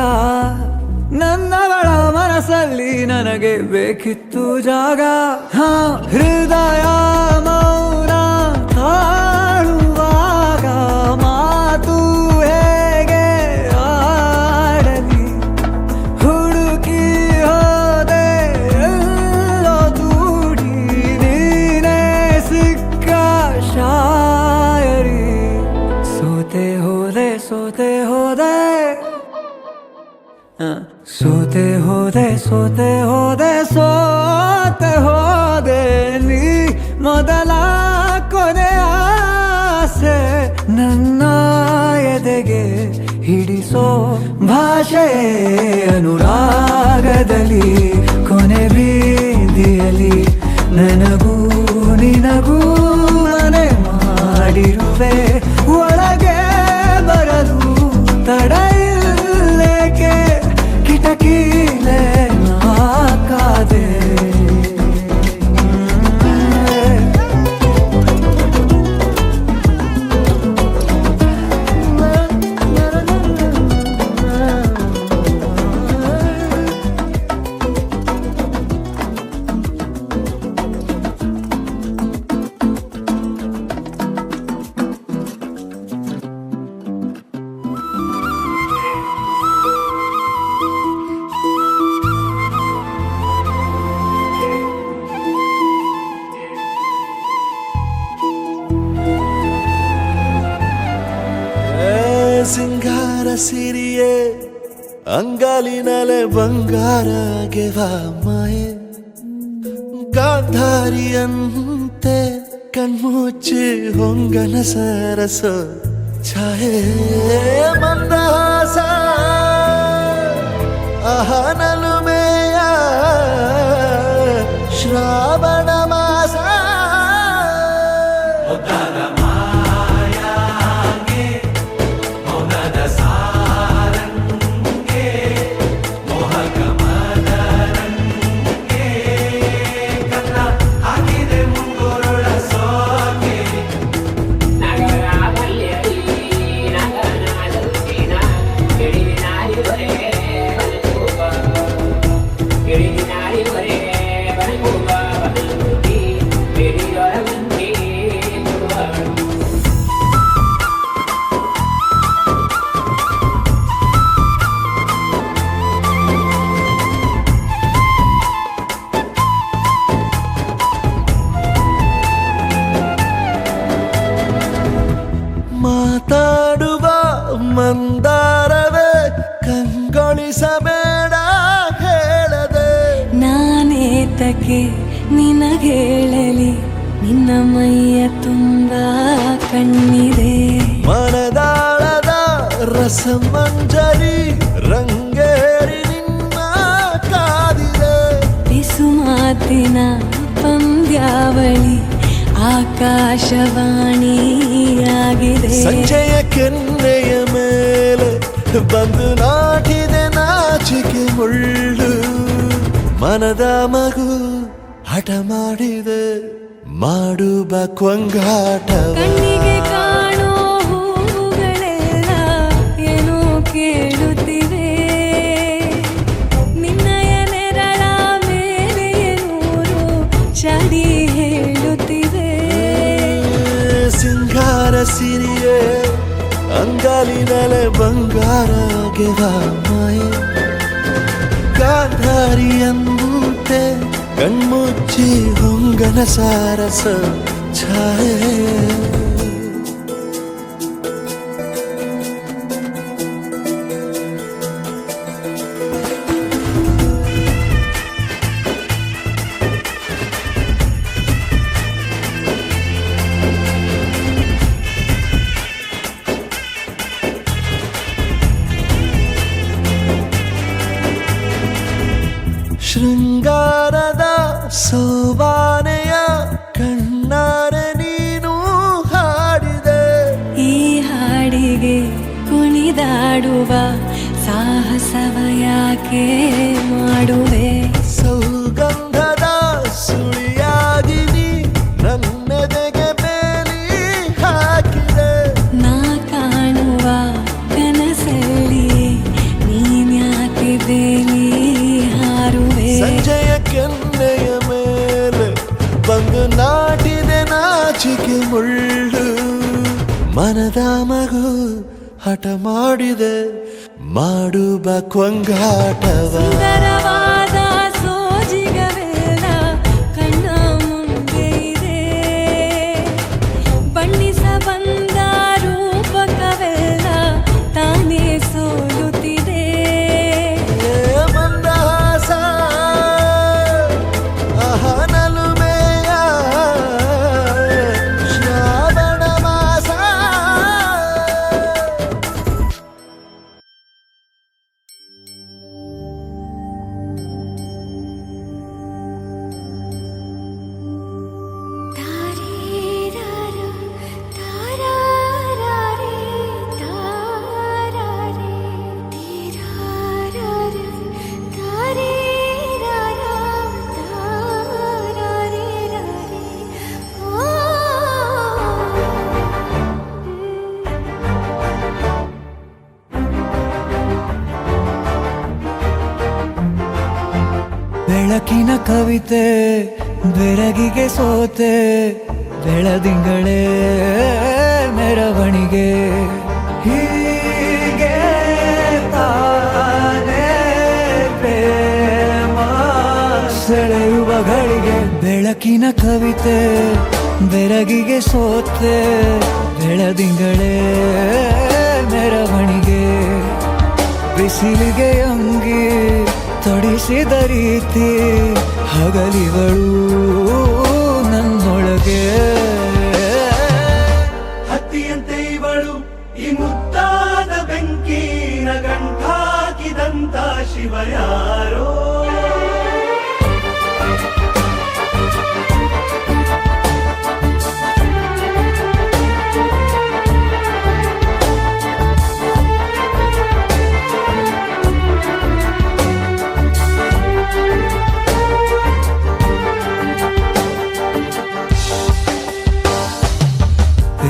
ನನ್ನಗಳ ಮನಸ್ಸಲ್ಲಿ ನನಗೆ ಬೇಕಿತ್ತು ಜಾಗ. ಹೃದಯ ಮೌನ ತಾಳುವಾಗ ಮಾತು ಹೇಗೆ ಆಡಲಿ, ಹುಡುಕಿ ಹೋದೆ ಎಲ್ಲೋ ದೂಡಿ ನೀನೇ ಸಿಕ್ಕ ಶಾಯರಿ. ಸೋತೆ ಹೋದೆ ಸೋತೆ ಹೋದೆ ಸೋತೆ ಹೋದೆ ಸೋತೆ ಹೋದೆ ಸೋತೆ ಹೋದೆ ನೀ ಮೊದಲ ಕೊನೆ ಆಸೆ ನನ್ನ ಎದೆಗೆ ಹಿಡಿಸೋ ಭಾಷೆ ಅನುರಾಗದಲ್ಲಿ ಕೊನೆ ಬೀದಿಯಲ್ಲಿ ನನಗೂ ನಿನಗೂ ಮನೆ ಮಾಡಿರುವೆ. ಒಳಗೆ ಬರಲು ತಡ ಇಲ್ಲೇಕೆ, ಕಿಟಕಿಲೆ ನಾಕಾದೆ. ಸಿಂಗಾರ ಸಿರಿಯೇ ಅಂಗಾಲಿನಲೆ ಬಂಗಾರ ಗೆವ ಮಾಯೆ, ಗಾಂಧಾರಿಯಂತೆ ಕಣ್ಮುಚ್ಚಿ ಹೊಂಗನ ಸರಸ ಛಾಯೆ. ಮಂದಹಾಸ ಅಹನಲುಮೆಯ ಶ್ರಾವಣ ಮಾಸ, ಮಾತಾಡುವ ಮಂದಾರವೇ ಕಂಗೊಳಿಸಬೇಡ ಹೇಳದೆ. ನಾನೇತಕ್ಕೆ ನಿನಗೇಳಲಿ, ನಿನ್ನ ಮೈಯ ತುಂಬ ಕಣ್ಣಿದೆ. ಮನದಾಳದ ರಸಮಂಜರಿ ರಂಗೇರಿ ನಿನ್ನ ಕಾದಿದೆ. ಬಿಸು ಮಾತಿನ ಪಂದ್ಯಾವಳಿ ಆಕಾಶವಾಣಿಯಾಗಿದೆ. ಸಂಜೆಯ ಕೆನ್ನೆಯ ಮೇಲೆ ಬಂದು ನಾಟಿದೆ ನಾಚಿಕೆ ಮುಳ್ಳು. ಮನದ ಮಗು ಹಠ ಮಾಡಿದೆ ಮಾಡುವ ಕೊಂಗಾಟವ. ಕಣ್ಣಿಗೆ ಕಾಣೋ ಹೂಗಳೆಲ್ಲ ಏನೋ ಕೇಳುತ್ತಿವೆ, ನಿನ್ನಯ ನೆರಳ ಮೇಲೆ ನೂರು ಚಡಿ ಹೇಳುತ್ತಿವೆ. ಸಿಂಗಾರ ಸಿರಿಯೇ ಅಂಗಾಲಿನಲೆ ಬಂಗಾರ ಗೆವ ಮಾಯೆ, ಗಾಂಧಾರಿಯಂತೆ ಕಣ್ಮುಚ್ಚಿ ಹೊಂಗನ ಸಾರಸ ಛಾಯೆ. ಶೃಂಗಾರದ ಸೋಬಾನೆಯ ಕಣ್ಣಾರೆ ನೀನು ಹಾಡಿದೆ. ಈ ಹಾಡಿಗೆ ಕುಣಿದಾಡುವ ಸಾಹಸವ ಯಾಕೆ ಮಾಡುವೆ. ಸೌಗಂಧದ ಸುಳಿಯಾಗಿ ನೀ ನನ್ನೆದೆಗೆ ಬೇಲಿ ಹಾಕಿದೆ. ನಾ ಕಾಣುವ ಕನಸಲ್ಲಿ ನಾಚಿಕೆ ಮುಳ್ಳು ಮನದ ಮಗು ಹಠ ಮಾಡಿದೆ ಮಾಡುವ ಕೊಂಗಾಟವ ಸುಂದರವಾದ ಸೋಜಿಗವೆಲ್ಲ ಕಣ್ಣ ಮುಂದೆ ಇದೆ ಬಣ್ಣಿಸ ಬಂದ ರೂಪಕವೆಲ್ಲ ತಾನೇ ಸೋಲುತ್ತಿದೆ ಮಂದಹಾಸ ಅಹನಲುಮೆಯ ಶ್ರಾವಣ ಮಾಸ ಬೆಳಕಿನ ಕವಿತೆ ಬೆರಗಿಗೆ ಸೋತೆ ಬೆಳದಿಂಗಳೇ ಮೆರವಣಿಗೆ ಹೀಗೆ ತಾನೇ ಪ್ರೇಮ ಸೆಳೆಯುವ ಗಳಿಗೆ ಬೆಳಕಿನ ಕವಿತೆ ಬೆರಗಿಗೆ ಸೋತೆ ಬೆಳದಿಂಗಳೇ ಮೆರವಣಿಗೆ ಬಿಸಿಲಿಗೆ ಅಂಗಿ ತೊಡಿಸಿದ ರೀತಿ ಹಗಲಿಗಳು ನನ್ನೊಳಗೆ ಹತ್ತಿಯಂತೆ ಇವಳು ಈ ಮುದ್ದಾದ ಬೆಂಕಿನ ಗಂಟಾಕಿದಂತ ಶಿವ ಯಾರೋ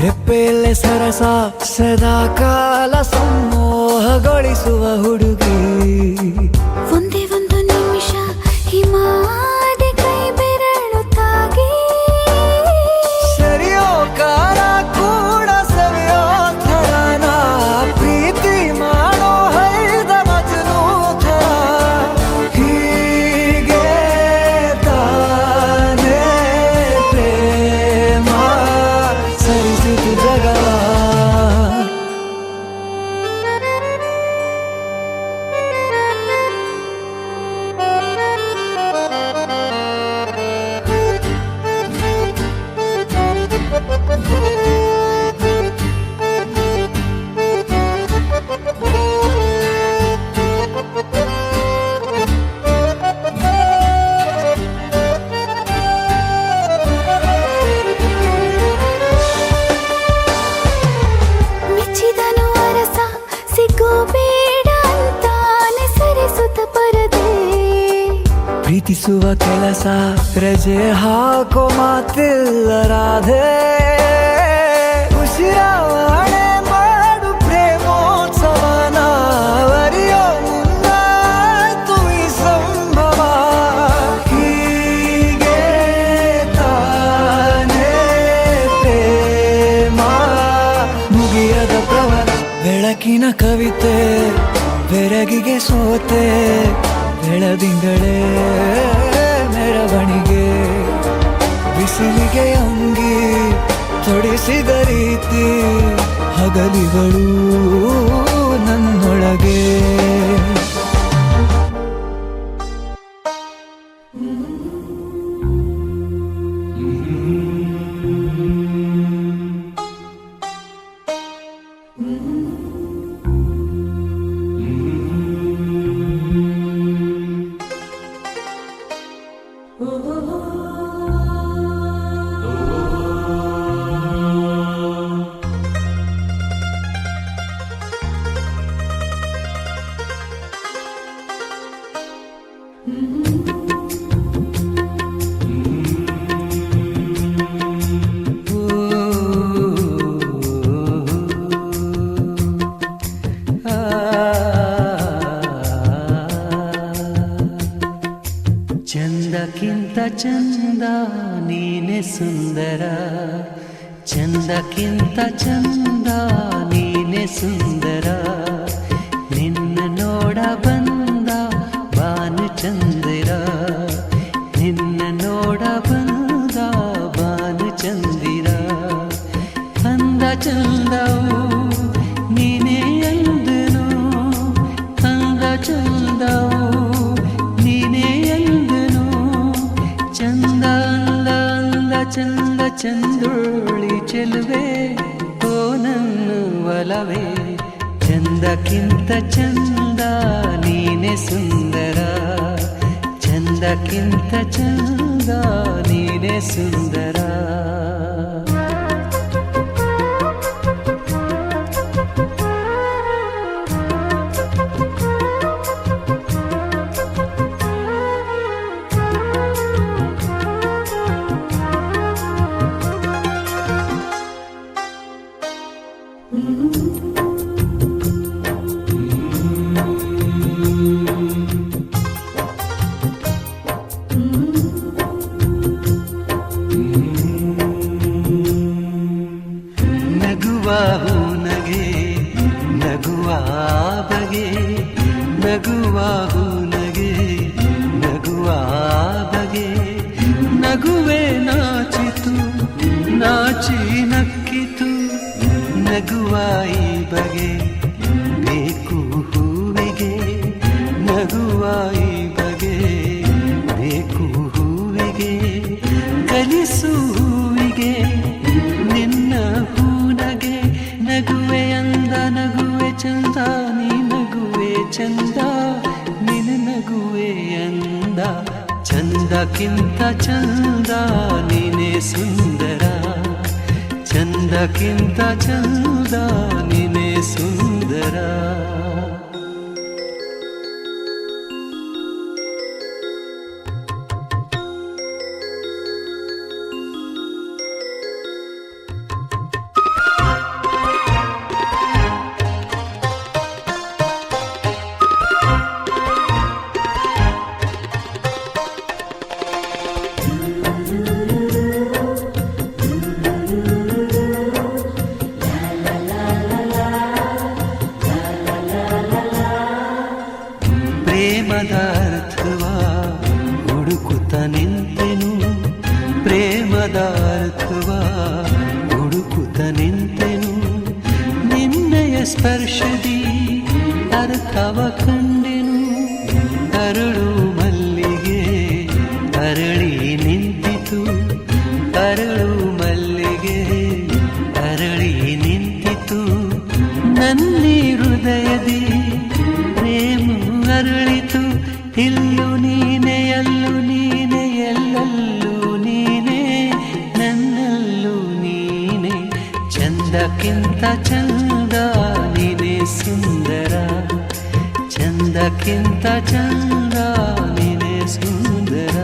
ರೆಪ್ಪೆಯಲ್ಲೇ ಸರಸ ಸದಾ ಕಾಲ ಸಂಮೋಹಗೊಳಿಸುವ ಹುಡುಗಿ ಒಂದೇ ಒಂದು ನಿಮಿಷ ಹಿಮಾದಿ ಕೈ ಬೆರಳು ತಾಗಿ ಸರಿಯೋ ಕಾಲ ಕೂಡ ಸವಿಯೋ ಥರನ ಪ್ರೀತಿ ಮಾಡೋ ಹೈದ ಮಜನು ಥರ ಹೀಗೆ ತಾನೇ ಪ್ರೇಮ ಸರಿಸಿತು ಜಗವ ಮೆಚ್ಚಿದನು ಅರಸ ಸಿಗೋಬೇಡ ಅಂತಾನೆ ಸರಿಸುತ್ತ ಪರದೆ ಪ್ರೀತಿಸುವ ಕೆಲಸ ರಜೆ ಹಾಕೋ ಮಾತಿಲ್ಲ ರಾಧೆ ಉಸಿರಾವಣೆ ಮಾಡು ಪ್ರೇಮೋತ್ಸವನ ಅರಿಯೋ ಮುನ್ನಾಯ್ತು ಈ ಸಂಭವ ಹೀಗೆ ತಾನೇ ಪ್ರೇಮ ಮುಗಿಯದ ಪ್ರವರ ಬೆಳಕಿನ ಕವಿತೆ ಬೆರಗಿಗೆ ಸೋತೆ ಬೆಳದಿಂಗಳೇ ಮೆರವಣಿಗೆ ಬಿಸಿಲಿಗೆ ಅಂಗಿ ತೊಡಿಸಿದ ರೀತಿ ಹಗಲಿಗಳು ನನ್ನೊಳಗೆ ಚಂದಕ್ಕಿಂತ ಚಂದ ನೀನೆ ಸುಂದರ ಚಂದಕ್ಕಿಂತ ಚಂದ ನೀನೆ ಸುಂದರ ನಿನ್ನ ನೋಡ ಬಂದ ಬಾನು ಚಂದಿರ ನಿನ್ನ ನೋಡ ಬಂದ ಬಾನು ಚಂದಿರ ಅಂದ ಚಂದವು ನೀನೇ ಎಂದನು ಅಂದ ಚಂದವು ನೀನೇ ಎಂದನು ಚಂದ ಅಂದ ಅಂದ ಚಂದ ಚಂದೋಳಿ ಚೆಲುವೆ ಓ ನನ್ನ ಒಲವೇ ಚಂದಕ್ಕಿಂತ ಚಂದ ನೀನೆ ಸುಂದರ ಚಂದಕ್ಕಿಂತ ಚಂದ ನೀನೆ ಸುಂದರ ನಗುವೆ ನಾಚಿತು ನಾಚಿ ನಕ್ಕಿತು ನಗುವಾಯಿ ಬಗೆ ಬೇಕು ಹೂವಿಗೆ ನಗುವಾಯಿ ಬಗೆ ಬೇಕು ಹೂವಿಗೆ ಕಲಿಸು ಹೂವಿಗೆ ನಿನ್ನ ಹೂನಗೆ ನಗುವೆ ಅಂದ ನಗುವೆ ಚಂದ ನೀ ನಗುವೆ ಚಂದ ನಿನ್ನ ನಗುವೆ ಅಂದ ಚಂದಕ್ಕಿಂತ ಚಂದ ನೀನೆ ಸುಂದರ ಚಂದಕ್ಕಿಂತ ಚಂದ ನೀನೆ ಸುಂದರ ಪ್ರೇಮದ ಅರ್ಥವ ಹುಡುಕುತ್ತ ನಿಂತೆನು ಪ್ರೇಮದ ಅರ್ಥವ ಹುಡುಕುತ್ತ ನಿಂತೆನು ನಿನ್ನಯ ಸ್ಪರ್ಶದಿ ಅರ್ಥವ ಕಂಡೆನು ಅರಳು ಮಲ್ಲಿಗೆ ಅರಳಿ ನಿಂತಿತು ಅರಳು ಮಲ್ಲಿಗೆ ಅರಳಿ ನಿಂತಿತು ನನ್ನಿ ಹೃದಯದಿ ಪ್ರೇಮ ಅರಳಿತು ಇಲ್ಲು ನೀನೆ ಅಲ್ಲು ನೀನೆ ಎಲ್ಲಲ್ಲೂ ನೀನೆ ನನ್ನಲ್ಲೂ ನೀನೆ ಚಂದಕ್ಕಿಂತ ಚಂದ ನೀನೆ ಸುಂದರ ಚಂದಕ್ಕಿಂತ ಚಂದ ನೀನೆ ಸುಂದರ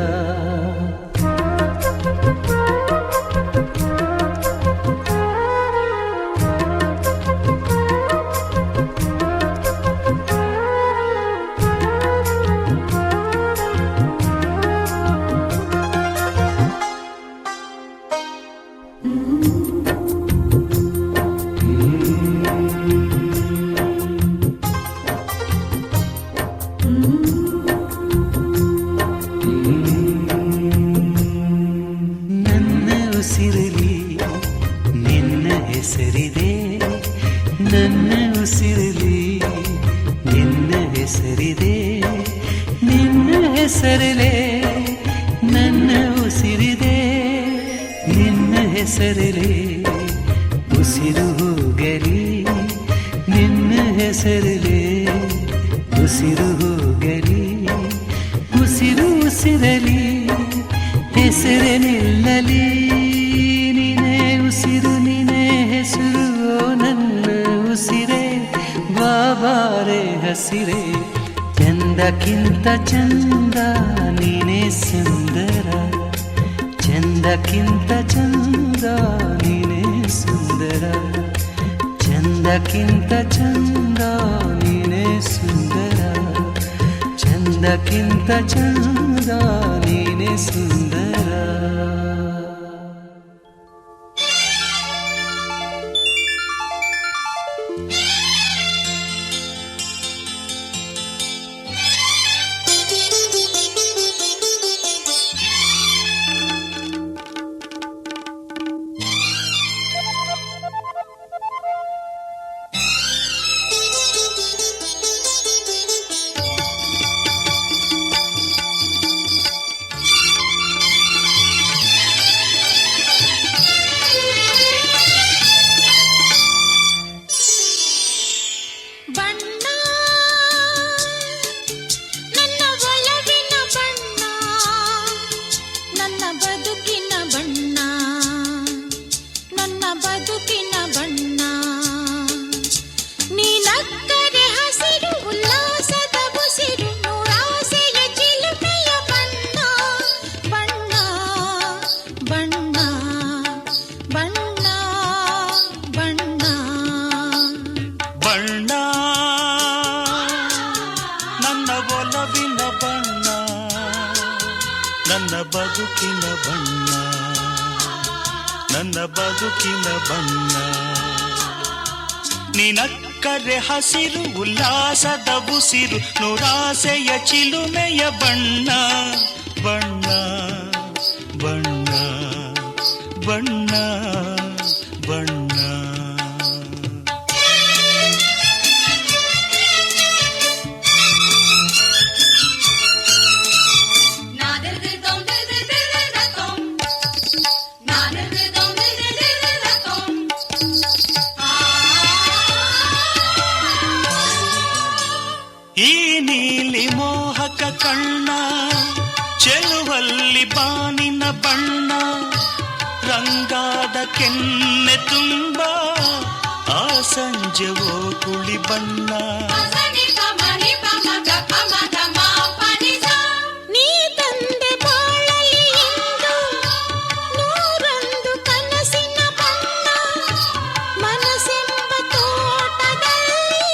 ಹೆಸರಿದೆ ನನ್ನ ಉಸಿರಲಿ ನಿನ್ನ ಹೆಸರಿದೆ ನಿನ್ನ ಹೆಸರಲೆ ನನ್ನ ಉಸಿರಿದೆ ನಿನ್ನ ಹೆಸರಲೆ ಉಸಿರು ಹೋಗಲಿ ನಿನ್ನ ಹೆಸರಲೆ ಉಸಿರು ಹೋಗಲಿ ಉಸಿರು ಉಸಿರಲಿ ಹೆಸರೇ ನಿಲ್ಲಲಿ ನೀನೇ ಉಸಿರು ನೀನೇ ಹೆಸರು ನನ್ನ ಉಸಿರೇ ಬಾಬಾರೆ ಹಸಿರೇ ಚಂದಕ್ಕಿಂತ ಚಂದ ನೀನೇ ಸುಂದರ ಚಂದಕ್ಕಿಂತ ಚಂದ ನೀನೇ ಸುಂದರ ಚಂದಕ್ಕಿಂತ ಚಂದ ನೀನೇ ಸುಂದರ ಚಂದಕ್ಕಿಂತ ಚಂದ ನೀನೇ ಸುಂದರ ಬದುಕಿನ ಬಣ್ಣ ನನ್ನ ಬದುಕಿನ ಬಣ್ಣ ನಿನಕ್ಕರೆ ಹಸಿರು ಉಲ್ಲಾಸದ ಉಸಿರು ನೂರಾಸೆಯ ಚಿಲುಮೆಯ ಬಣ್ಣ ಬಣ್ಣ ಬಣ್ಣ ಬಣ್ಣ ಬಣ್ಣ ಈ ನೀಲಿ ಮೋಹಕ ಕಣ್ಣ ಚೆಲುವಲ್ಲಿ ಬಾನಿನ ಬಣ್ಣ ರಂಗಾದ ಕೆನ್ನೆ ತುಂಬ ಆ ಸಂಜೆವೋ ಕುಳಿ ಬಣ್ಣ ನೀ ತಂದೆ ಬಾಳಲಿ ಇಂದು ನೂರೊಂದು ಕನಸಿನ ಬಣ್ಣ ಮನಸ್ಸೆಂಬ ತೋಟದಲ್ಲಿ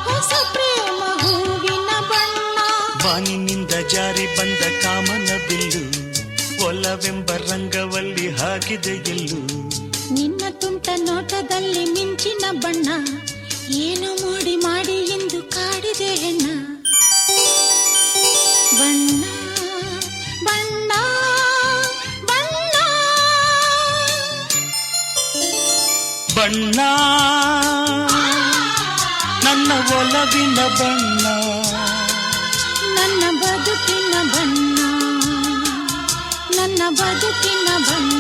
ಹೊಸ ಪ್ರೇಮ ಹೂವಿನ ಬಣ್ಣ ಬಾನಿನಿಂದ ಜಾರಿ ಬಂದ ಕಾಮನ ಬಿಲ್ಲು ಒಲವೆಂಬ ರಂಗವಲ್ಲಿ ಹಾಕಿದೆ ಎಲ್ಲೂ ನಿನ್ನ ತುಂಟ ನೋಟದಲ್ಲಿ ಮಿಂಚಿನ ಬಣ್ಣ ಏನು ಮೋಡಿ ಮಾಡಿ ಎಂದು ಕಾಡಿದೆ ಹೆಣ್ಣ ಬಣ್ಣ ಬಣ್ಣ ಬಣ್ಣ ಬಣ್ಣ ನನ್ನ ಒಲವಿನ ಬಣ್ಣ ನನ್ನ ಬದುಕಿನ ಬಣ್ಣ ನನ್ನ ಬದುಕಿನ ಬಣ್ಣ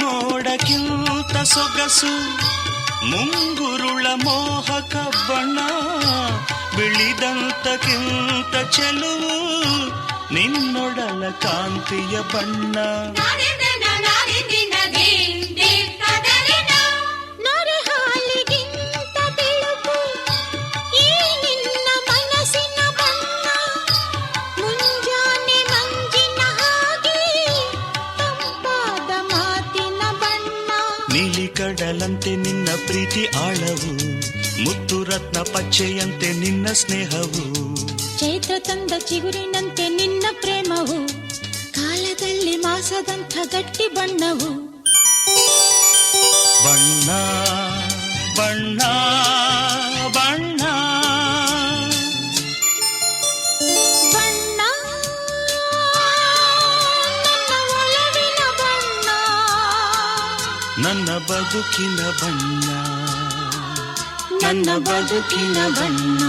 ಕರಿಮೋಡಕ್ಕಿಂತ ಸೊಗಸು ಮುಂಗುರುಳ ಮೋಹಕ ಬಣ್ಣ ಬಿಳಿದಂತಕ್ಕಿಂತ ಚೆಲುವು ನಿನ್ನೊಡಲ ಕಾಂತಿಯ ಬಣ್ಣ ನೊರೆ ಹಾಲಿಗಿಂತ ಬೆಳಕು ಈ ನಿನ್ನ ಮನಸ್ಸಿನ ಬಣ್ಣ ಮುಂಜಾನೆ ಮಂಜಿನ ಹಾಗೆ ತಂಪಾದ ಮಾತಿನ ಬಣ್ಣ ನೀಲಿ ಕಡಲಂತೆ ನಿನ್ನ ಪ್ರೀತಿ ಆಳವು ಮುತ್ತು ರತ್ನ ಪಚ್ಚೆಯಂತೆ ನಿನ್ನ ಸ್ನೇಹವು ಚೈತ್ರ ತಂದ ಚಿಗುರಿನಂತೆ ನಿನ್ನ ಪ್ರೇಮವು ಕಾಲದಲ್ಲಿ ಮಾಸದಂಥ ಗಟ್ಟಿ ಬಣ್ಣವು ಬಣ್ಣ ಬಣ್ಣ ಬಣ್ಣ ಬಣ್ಣ ನನ್ನ ಒಲವಿನ ಬಣ್ಣ ನನ್ನ ಬದುಕಿನ ಬಣ್ಣ ನನ್ನ ಬದುಕಿನ ಬಣ್ಣ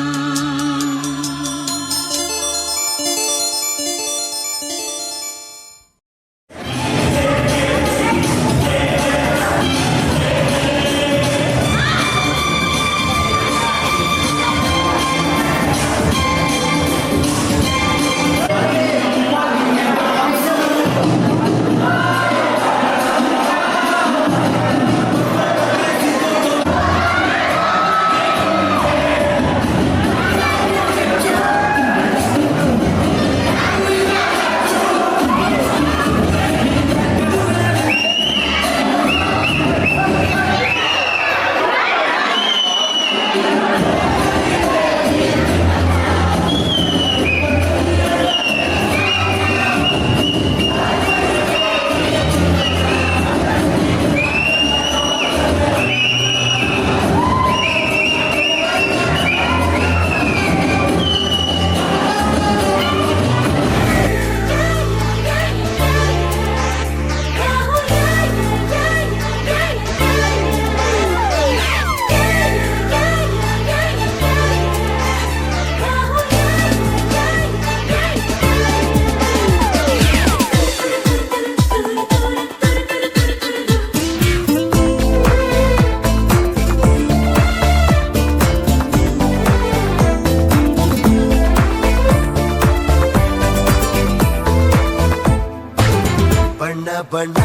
ಬಣ್ಣ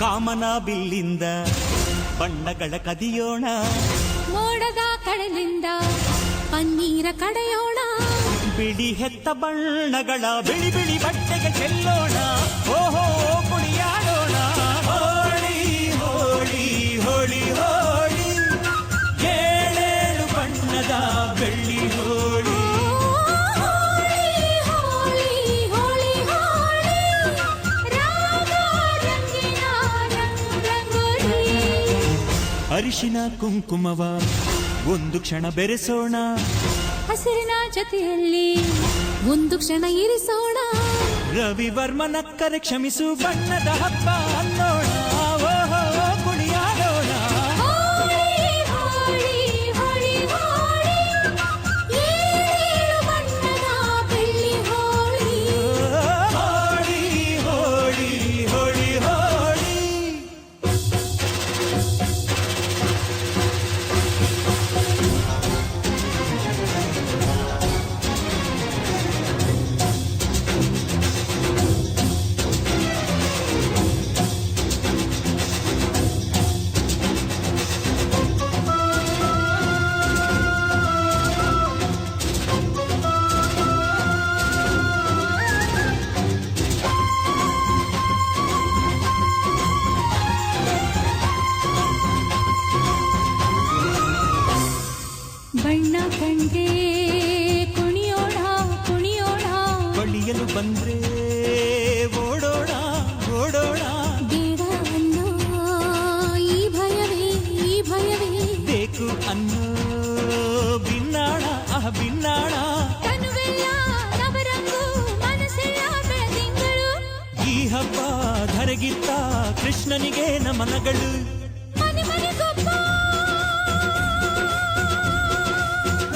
ಕಾಮನ ಬಿಲ್ಲಿಂದ ಬಣ್ಣಗಳ ಕದಿಯೋಣ, ಮೋಡದ ಕಡಲಿಂದ ಪನ್ನೀರ ಕಡೆಯೋಣ, ಬಿಳಿ ಹೆತ್ತ ಬಣ್ಣಗಳ ಬಿಳಿ ಬಿಳಿ ಬಟ್ಟೆಗೆ ಚೆಲ್ಲೋಣ, ಓಹೋ ಕುಣಿಯಾಡೋಣ. ಹೋಳಿ ಹೋಳಿ ಹೋಳಿ ಹೋಳಿ, ಏಳೇಳು ಬಣ್ಣದ ಬೆಳ್ಳಿ ಹೋಳಿ. ಅರಿಶಿನ ಕುಂಕುಮವ ಒಂದು ಕ್ಷಣ ಬೆರೆಸೋಣ, ಹಸಿರಿನ ಜೊತೆಯಲ್ಲಿ ಒಂದು ಕ್ಷಣ ಇರಿಸೋಣ, ರವಿವರ್ಮನ ಕರೆ ಕ್ಷಮಿಸು ಬಣ್ಣದ ಹಬ್ಬ ಅನ್ನೋಣ, ಓಹೋ ಕುಣಿಯಾಡೋಣ. ಬಣ್ಣ ಕಂಡೆ ಕುಣಿಯೋಣ ಕುಣಿಯೋಣ, ಬಳಿಯಲು ಬಂದ್ರೆ ಓಡೋಣ ಓಡೋಣ, ಬೇಡ ಅನ್ನೋ ಈ ಭಯವೇ ಬೇಕು ಅನ್ನೋ ಬಿನ್ನಾಣ ಬಿನ್ನಾಣ. ಕನುವೆಲ್ಲ ನವರಂಗು ಮನಸ್ಸೆಲ್ಲ ಬೆಳದಿಂಗಳು, ಈ ಹಬ್ಬ ಧರೆಗಿತ್ತ ಕೃಷ್ಣನಿಗೆ ನಮನಗಳು. ಮನೆ ಮನೆಗೊಬ್ಬ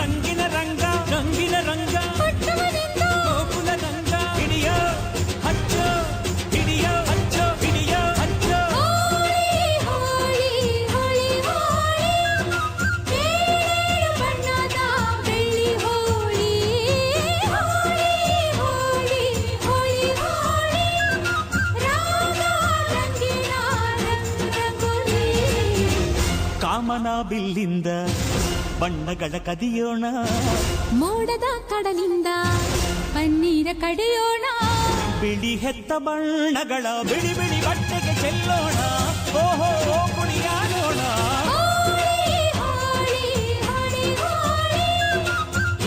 ರಂಗಿನ ರಂಗ ರಂಗಿನ ರಂಗ, ಹುಟ್ಟುವುದೆಂದು ಗೋಕುಲ ರಂಗ, ಹಿಡಿಯೋ ಹಚ್ಚೋ ಹಿಡಿಯೋ ಹಚ್ಚೋ ಹಿಡಿಯೋ ಹಚ್ಚೋ. ಹೋಳಿ ಹೋಳಿ ಹೋಳಿ, ಏಳು ಬಣ್ಣದ ಬೆಳ್ಳಿ ಹೋಳಿ, ಹೋಳಿ ಹೋಳಿ ಹೋಳಿ ಹೋಳಿ, ರಾಗ ರಂಗಿನ ರಂಗೋಲಿ. ಕಾಮನ ಬಿಲ್ಲಿಂದ ಬಣ್ಣಗಳ ಕದಿಯೋಣ, ಮೋಡದ ಕಡಲಿಂದ ಪನ್ನೀರ ಕಡೆಯೋಣ, ಬಿಳಿ ಹೆತ್ತ ಬಣ್ಣಗಳ ಬಿಳಿ ಬಿಳಿ ಬಟ್ಟೆಗೆ ಚೆಲ್ಲೋಣ, ಓಹೋ ಕುಣಿಯಾಡೋಣ. ಹೋಳಿ ಹೋಳಿ ಹೋಳಿ ಹೋಳಿ,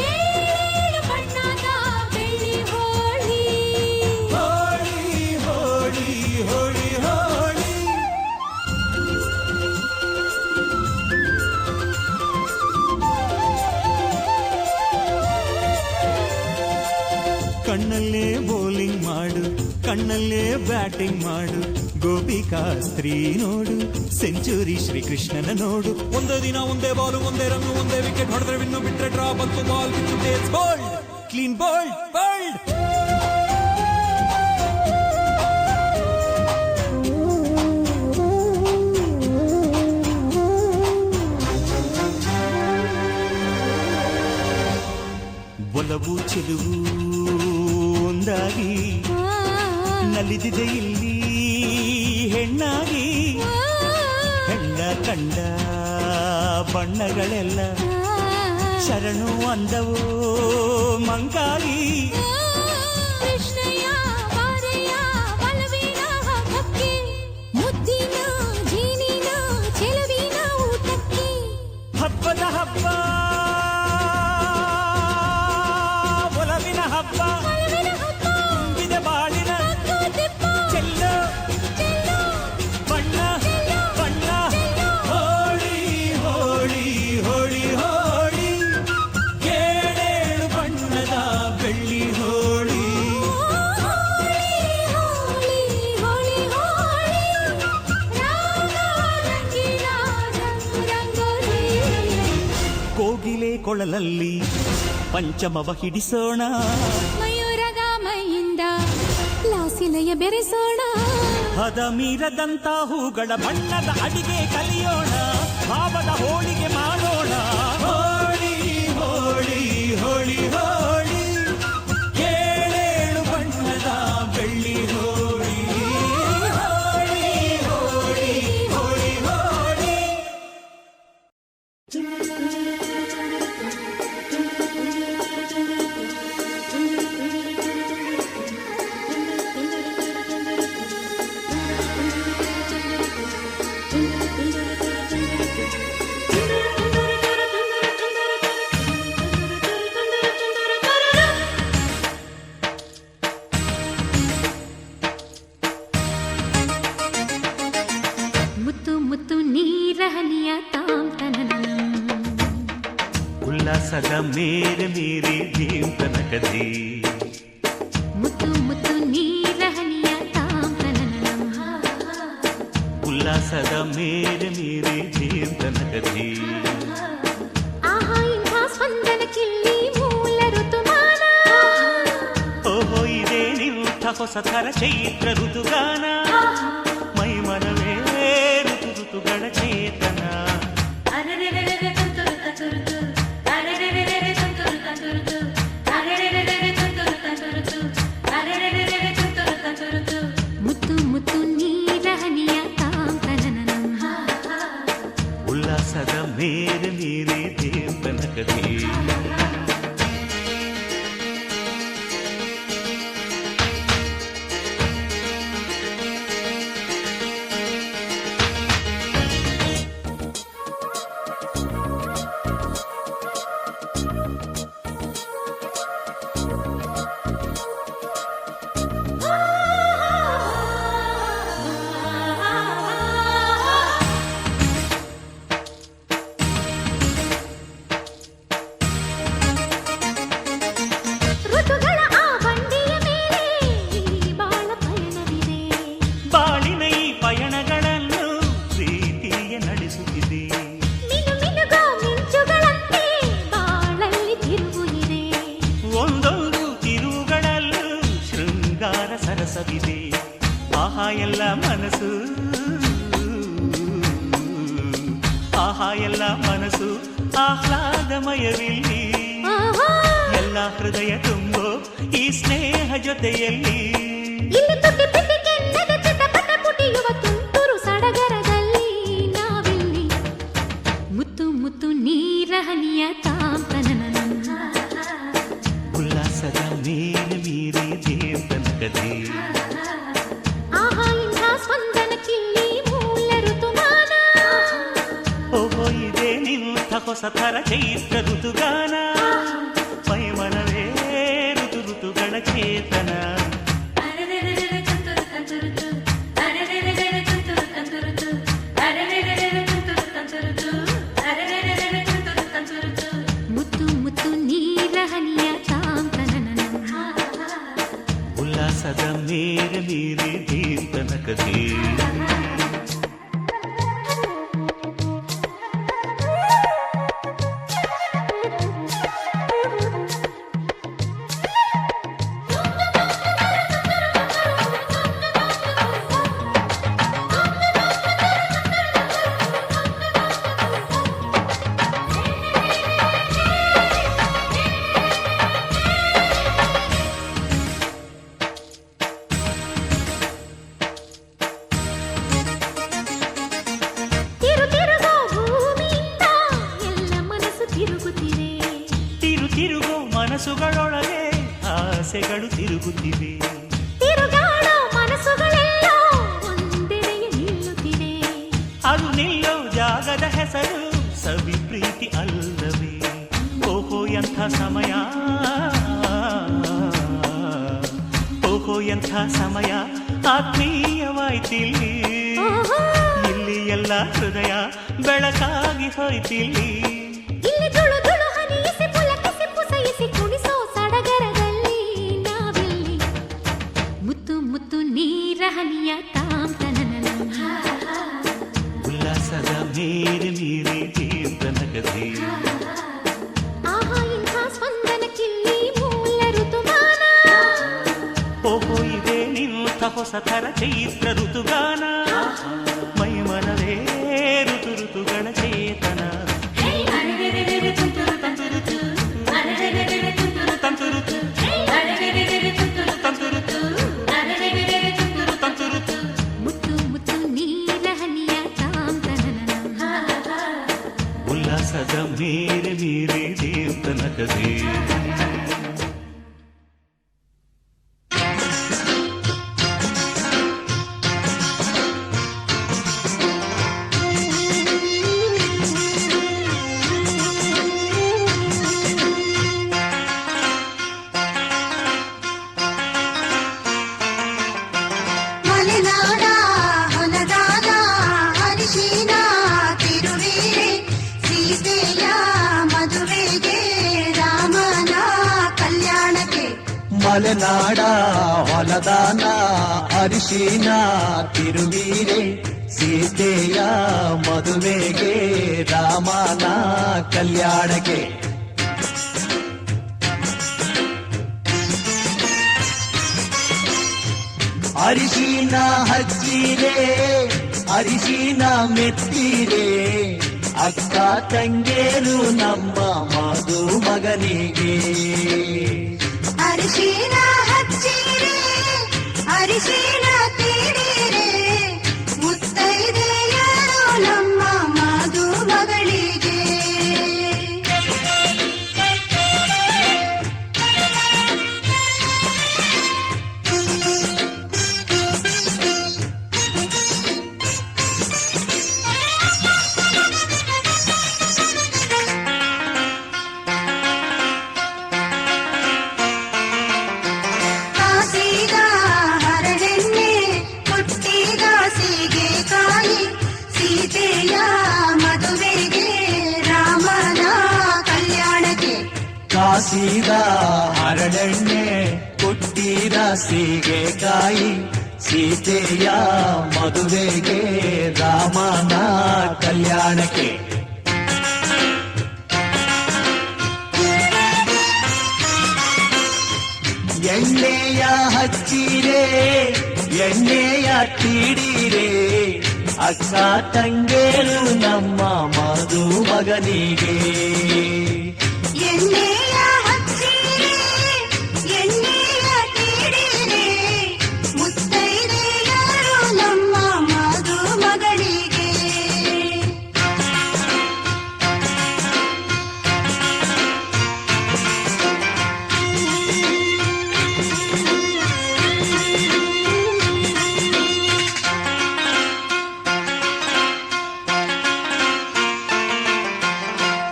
ಏಳು ಬಣ್ಣದ ಬೆಳ್ಳಿ ಹೋಳಿ. ಹೋಳಿ ಹೋಳಿ ಹೋಳಿ ಹೋಳಿ, ಕಣ್ಣಲ್ಲೇ ಬೌಲಿಂಗ್ ಮಾಡು, ಕಣ್ಣಲ್ಲೇ ಬ್ಯಾಟಿಂಗ್ ಮಾಡು, ಗೋಪಿಕಾಸ್ತ್ರೀ ನೋಡು, ಸೆಂಚುರಿ ಶ್ರೀಕೃಷ್ಣನ ನೋಡು. ಒಂದೇ ದಿನ ಒಂದೇ ಬಾಲು ಒಂದೇ ರನ್ನು ಒಂದೇ ವಿಕೆಟ್ ಹೊಡೆದ್ರೆ ವಿನ್ನು, ಬಿಟ್ರೆ ಡ್ರಾ ಬಂತು ಬಾಲ್ ಬಿಟ್ಟು tails bowled, clean bowled bowled. ಒಲವು ಚೆಲುವು ಒಂದಾಗಿ ನಲಿದಿದೆ ಇಲ್ಲಿ ಹೆಣ್ಣಾಗಿ, ಹೆಣ್ಣ ಕಂಡ ಬಣ್ಣಗಳೆಲ್ಲ ಶರಣು ಅಂದವೋ ಮಂಗಾಗಿ. ಕೃಷ್ಣಯ್ಯ ಬಾರಯ್ಯ ಬಲವಿನ ಹಬ್ಬಕ್ಕೆ, ಮುದ್ದಿನ ಜೀನಿನ ಚೆಲುವಿನ ಊಟಕ್ಕೆ, ಹಬ್ಬದ ಹಬ್ಬ ಒಲವಿನ ಹಬ್ಬ, ತುಂಬಿದ ಬಾಳಿನ ಚೆಲ್ಲೋ ಬಣ್ಣ ಬಣ್ಣ. ಹೋಳಿ ಹೋಳಿ ಹೋಳಿ ಹೋಳಿ, ಏಳೇಳು ಬಣ್ಣದ ಬೆಳ್ಳಿ ಹೋಳಿ. ಹೋಳಿ ಹೋಳಿ ಹೋಳಿ, ರಾಗ ರಂಗಿನ ರಂಗೋಲಿ. ಕೋಗಿಲೆ ಕೊಳಲಲ್ಲಿ ಪಂಚಮವ ಹಿಡಿಸೋಣ, ಮಯೂರದ ಮೈಯಿಂದ ಲಾಸಿಲೆಯ ಬೆರೆಸೋಣ, ಹದ ಮೀರದಂತ ಹೂಗಳ ಬಣ್ಣದ ಅಡಿಗೆ ಕಲಿಯೋಣ, ಭಾವದ ಹೋಳಿಗೆ ಮಾಡೋಣ. ಹೋಳಿ ಹೋಳಿ ಹೋಳಿ ಹೋಳಿ, ಏಳೇಳು ಬಣ್ಣದ ಬೆಳ್ಳಿ ಹೋಳಿ. ಹೋಳಿ ಹೋಳಿ ಉಲ್ಲಾಸದ ಮೇರೆ ಮೇರೆ ಜೀವನಕದಿ ಮುತ್ತು ಮುತ್ತು ನೀರ ಹನಿಯ ತಾಂತನನಂ ಉಲ್ಲಾಸದ ಮೇರೆ ಮೇರೆ ಜೀವನಕದಿ ಆಹಾ ಇಂಥ ಸ್ಪಂದನ ಕಿಲ್ಲಿ ಮೂಲ ಋತುಮಾನ ಓಹೋ ಇದೇ ನಿಂಥ ಹೊಸ ಥರ ಚೈತ್ರ ಋತುಗಾನ ಮೈ ಮನವೇ ಋತು ಋತುಗಳ ಚೇತನ ಮುತ್ತು ಮುತ್ತು ನೀರ ಹನಿಯ ತಾಂತನನಂ ಉಲ್ಲಾಸದ ಮೇರೆ ಮೇರೆ ಜೀವನಕದಿ ಋತುಗಳ ಆ ಬಂಡಿಯ ಮೇಲೆ ಬಾಳ ಪಯಣವಿದೆ ಬಾಳಿನ ಈ ಪಯಣಗಳನ್ನು ಪ್ರೀತಿಯ ನಡೆಸುತ್ತಿದೆ ಮಿನು ಮಿನುಗೋ ಮಿಂಚುಗಳಂತೆ ಬಾಳಲ್ಲಿ ತಿರುವು ಇದೆ ಒಂದೊಂದು ತಿರುವುಗಳಲ್ಲೂ ಶೃಂಗಾರ ಸರಸವಿದೆ ಆಹಾ ಎಲ್ಲ ಮನಸ್ಸು ಆಹಾ ಎಲ್ಲ ಮನಸ್ಸು ಆಹ್ಲಾದಮಯವಿಲ್ಲಿ ಆಹಾ ಎಲ್ಲ ಹೃದಯ ತುಂಬೋ ಈ ಸ್ನೇಹ ಜೊತೆಯಲ್ಲಿ ಇಲ್ಲಿ ತುಟಿ ಪಿಟಿ ಕೆನ್ನದ ಚಿಟಪಟ ಪುಟಿಯುವ ತುಂತುರು ಸಡಗರದಲ್ಲಿ ನಾವಿಲ್ಲಿ ಮುತ್ತು ಮುತ್ತು ನೀರ ಹನಿಯ ತಾಂತನನಂ ಉಲ್ಲಾಸದ ಮೇಲೆ ಮೀರಿ ಜೀವನಕದಿ ಆಹಾ ಇಂಥ ಸ್ಪಂದನ ಕಿಲ್ಲಿ ಮೂಲ ಋತುಮಾನ ಓಹೋ ಇದೇ ನಿಂಥ ಹೊಸ ಥರ ಚೈತ್ರ ಋತುಗಾನ ಮೈ ಮನವೇ ಋತು ಋತುಗಳ ಚೇತನ ಮುತ್ತು ಮುತ್ತು ನೀರ ಹನಿಯ ತಾಂತನನಂ ಉಲ್ಲಾಸದ ಮೇರೆ ಮೀರಿ ಜೀವನಕದಿ ತಿರು ತಿರುಗೋ ಭೂಮಿಯಿಂದ ಎಲ್ಲ ಮನಸ್ಸು ತಿರುಗುತ್ತಿದೆ ತಿರುಗೋ ಮನಸ್ಸುಗಳೊಳಗೆ ಆಸೆಗಳು ತಿರುಗುತ್ತಿವೆ ತಿರುಗಾಡೋ ಮನಸ್ಸುಗಳೆಲ್ಲ ಒಂದೆಡೆಗೆ ನಿಲ್ಲುತ್ತಿದೆ ಅದು ನಿಲ್ಲೋ ಜಾಗದ ಹೆಸರು ಸವಿ ಪ್ರೀತಿ ಅಲ್ಲವೇ ಓಹೋ ಎಂಥ ಸಮಯ ಓಹೋ ಎಂಥ ಸಮಯ ಆತ್ಮೀಯವಾಯ್ತಿಲ್ಲಿ ಇಲ್ಲಿ ಎಲ್ಲ ಹೃದಯ ಬೆಳಕಾಗಿ ಹೋಯ್ತಿಲ್ಲಿ ಇಲ್ಲಿ ತುಳು ತುಳು ಹನಿಯಿಸಿ ಪುಲಕಿಸಿ ಪುಸಯಿಸಿ ಕುಣಿಸೋ ಸಡಗರದಲ್ಲಿ ನಾವಿಲ್ಲಿ ಮುತ್ತು ಮುತ್ತು ನೀರ ಹನಿಯ ತಾಂತನನಂ ಉಲ್ಲಾಸದ ಮೇರೆ ಮೀರಿ ಜೀವನಕದಿ ಆಹಾ ಇಂಥ ಸ್ಪಂದನ ಕಿಲ್ಲಿ ಮೂಲ ಋತುಮಾನ ಓಹೋ ಇದೇ ನಿಂಥ ಹೊಸ ಥರ ಚೈತ್ರ ಋತುಗಾನ ಮೈ ಮನವೇ ಋತು ಋತುಗಳ ಚೇತನ ಮುತ್ತು ಮುತ್ತು ನೀರ ಹನಿಯ ತಾಂತನನಂ ಉಲ್ಲಾಸದ ಮೇರೆ ಮೀರಿ ಜೀವನಕದಿ ಮಲೆನಾಡ ಹೊಲದಾನ ಅರಿಶಿನ ತಿರುವೀರೆ ಸೀತೆಯ ಮದುವೆಗೆ ಮಲೆನಾಡ ಹೊಲದಾನ ಅರಿಶಿನ ತಿರುವೀರೆ ಸೀತೆಯ ಮದುವೆಗೆ ರಾಮನ ಕಲ್ಯಾಣಕ್ಕೆ ಅರಿಶಿನ ಹಚ್ಚಿರೆ ಅರಿಶಿನ ಮೆತ್ತಿರೆ ಅಕ್ಕ ತಂಗೇರು ನಮ್ಮ ಮದುಮಗನಿಗೆ ಅರಿಶಿನ ಹಚ್ಚಿರೆ ಅರಿಶಿನ ತೀಡಿರೆ ಮುತ್ತೈದೆಯರು ನಮ್ಮ ಮದುಮಗಳಿಗೆ ಕಾಸಿದ ಹರಳೆಣ್ಣೆ ಹುಟ್ಟಿದ ಸೀಗೆಕಾಯಿ ಸೀತೆಯ ಮದುವೆಗೆ ರಾಮನ ಕಲ್ಯಾಣಕ್ಕೆ ಕಾಸಿದ ಹರಳೆಣ್ಣೆ ಹುಟ್ಟಿದ ಸೀಗೆಕಾಯಿ ಸೀತೆಯ ಮದುವೆಗೆ ರಾಮನ ಕಲ್ಯಾಣಕ್ಕೆ ಎಣ್ಣೆಯ ಹಚ್ಚಿರೆ ಎಣ್ಣೆಯ ತೀಡಿರೆ ಅಕ್ಕ ತಂಗೇರು ನಮ್ಮ ಮದುಮಗನಿಗೆ ಎಣ್ಣೆಯ ಹಚ್ಚಿರೆ ಎಣ್ಣೆಯ ತೀಡಿರೆ ಮುತ್ತೈದೆಯರು ನಮ್ಮ ಮದುಮಗಳಿಗೆ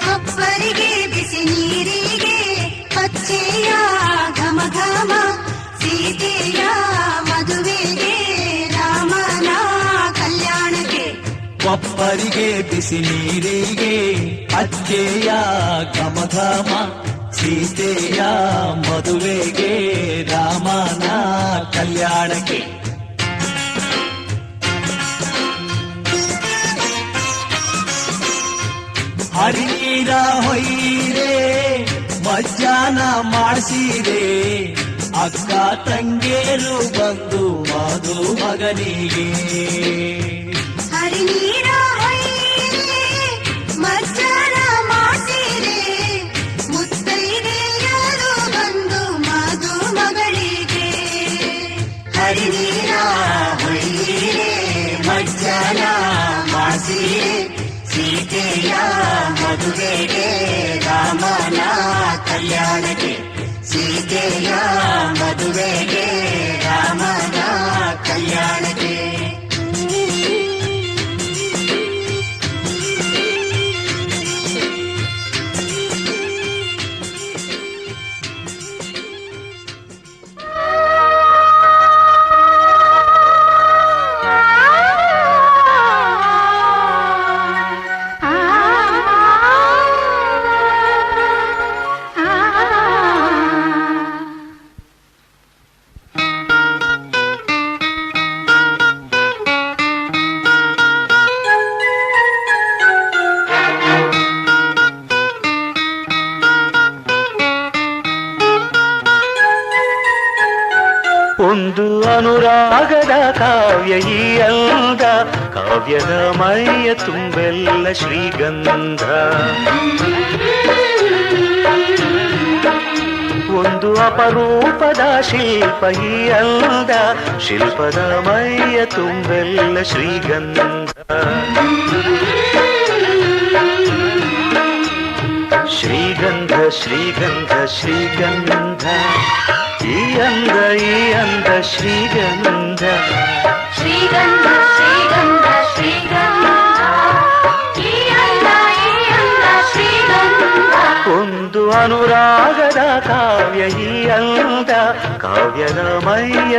ಕೊಪ್ಪರಿಗೆ ಬಿಸಿ ನೀರಿಗೆ ಪಚ್ಚೆಯ ಘಮ ಘಮ ಸೀತೆಯ ಮದುವೆಗೆ ರಾಮನ ಕಲ್ಯಾಣಕ್ಕೆ ಕೊಪ್ಪರಿಗೆ ಬಿಸಿ ನೀರಿಗೆ ಅಚ್ಚೆಯ ಘಮ ಘಮ ಸೀತೆಯ ಮದುವೆಗೆ ರಾಮನ ಕಲ್ಯಾಣಕ್ಕೆ ಹರಿನೀರ ಹೊಯ್ಯಿರೆ ಮಜ್ಜಾನ ಮಾಡಿಸಿರೆ ಅಕ್ಕ ತಂಗೇರು ಬಂದು ಮದುಮಗನಿಗೆ ಹರಿನೀರ ಹೊಯ್ಯಿರೆ ಮಜ್ಜನ ಮಾಡಿಸಿರೆ ಮುತ್ತೈದೆಯರು ಬಂದು ಮದುಮಗಳಿಗೆ ಹರಿನೀರ ಹೊಯ್ಯಿರೆ ಮಜ್ಜಾನ ಮಾಡಿಸಿರೆ ಸೀತೆಯ ಮದುವೆಗೆ ರಾಮನ ಕಲ್ಯಾಣಕ್ಕೆ ಸೀತೆಯ ಮದುವೆಗೆ ರಾಮನ ಕಲ್ಯಾಣಕ್ಕೆ ಒಂದು ಅನುರಾಗದ ಕಾವ್ಯ ಈ ಅಂದ ಕಾವ್ಯದ ಮೈಯ ತುಂಬೆಲ್ಲ ಶ್ರೀಗಂಧ ಒಂದು ಅಪರೂಪದ ಶಿಲ್ಪ ಈ ಅಂದ ಶಿಲ್ಪದ ಮೈಯ ತುಂಬೆಲ್ಲ ಶ್ರೀಗಂಧ ಶ್ರೀಗಂಧ ಶ್ರೀಗಂಧ ಶ್ರೀಗಂಧ ಈ ಅಂದ ಶ್ರೀಗಂಧ ಶ್ರೀಗಂಧ ಶ್ರೀಗಂಧ ಶ್ರೀಗಂಧ ಈ ಅಂದ ಶ್ರೀಗಂಧ ಒಂದು ಅನುರಾಗದ ಕಾವ್ಯ ಈ ಅಂದ ಕಾವ್ಯದ ಮೈಯ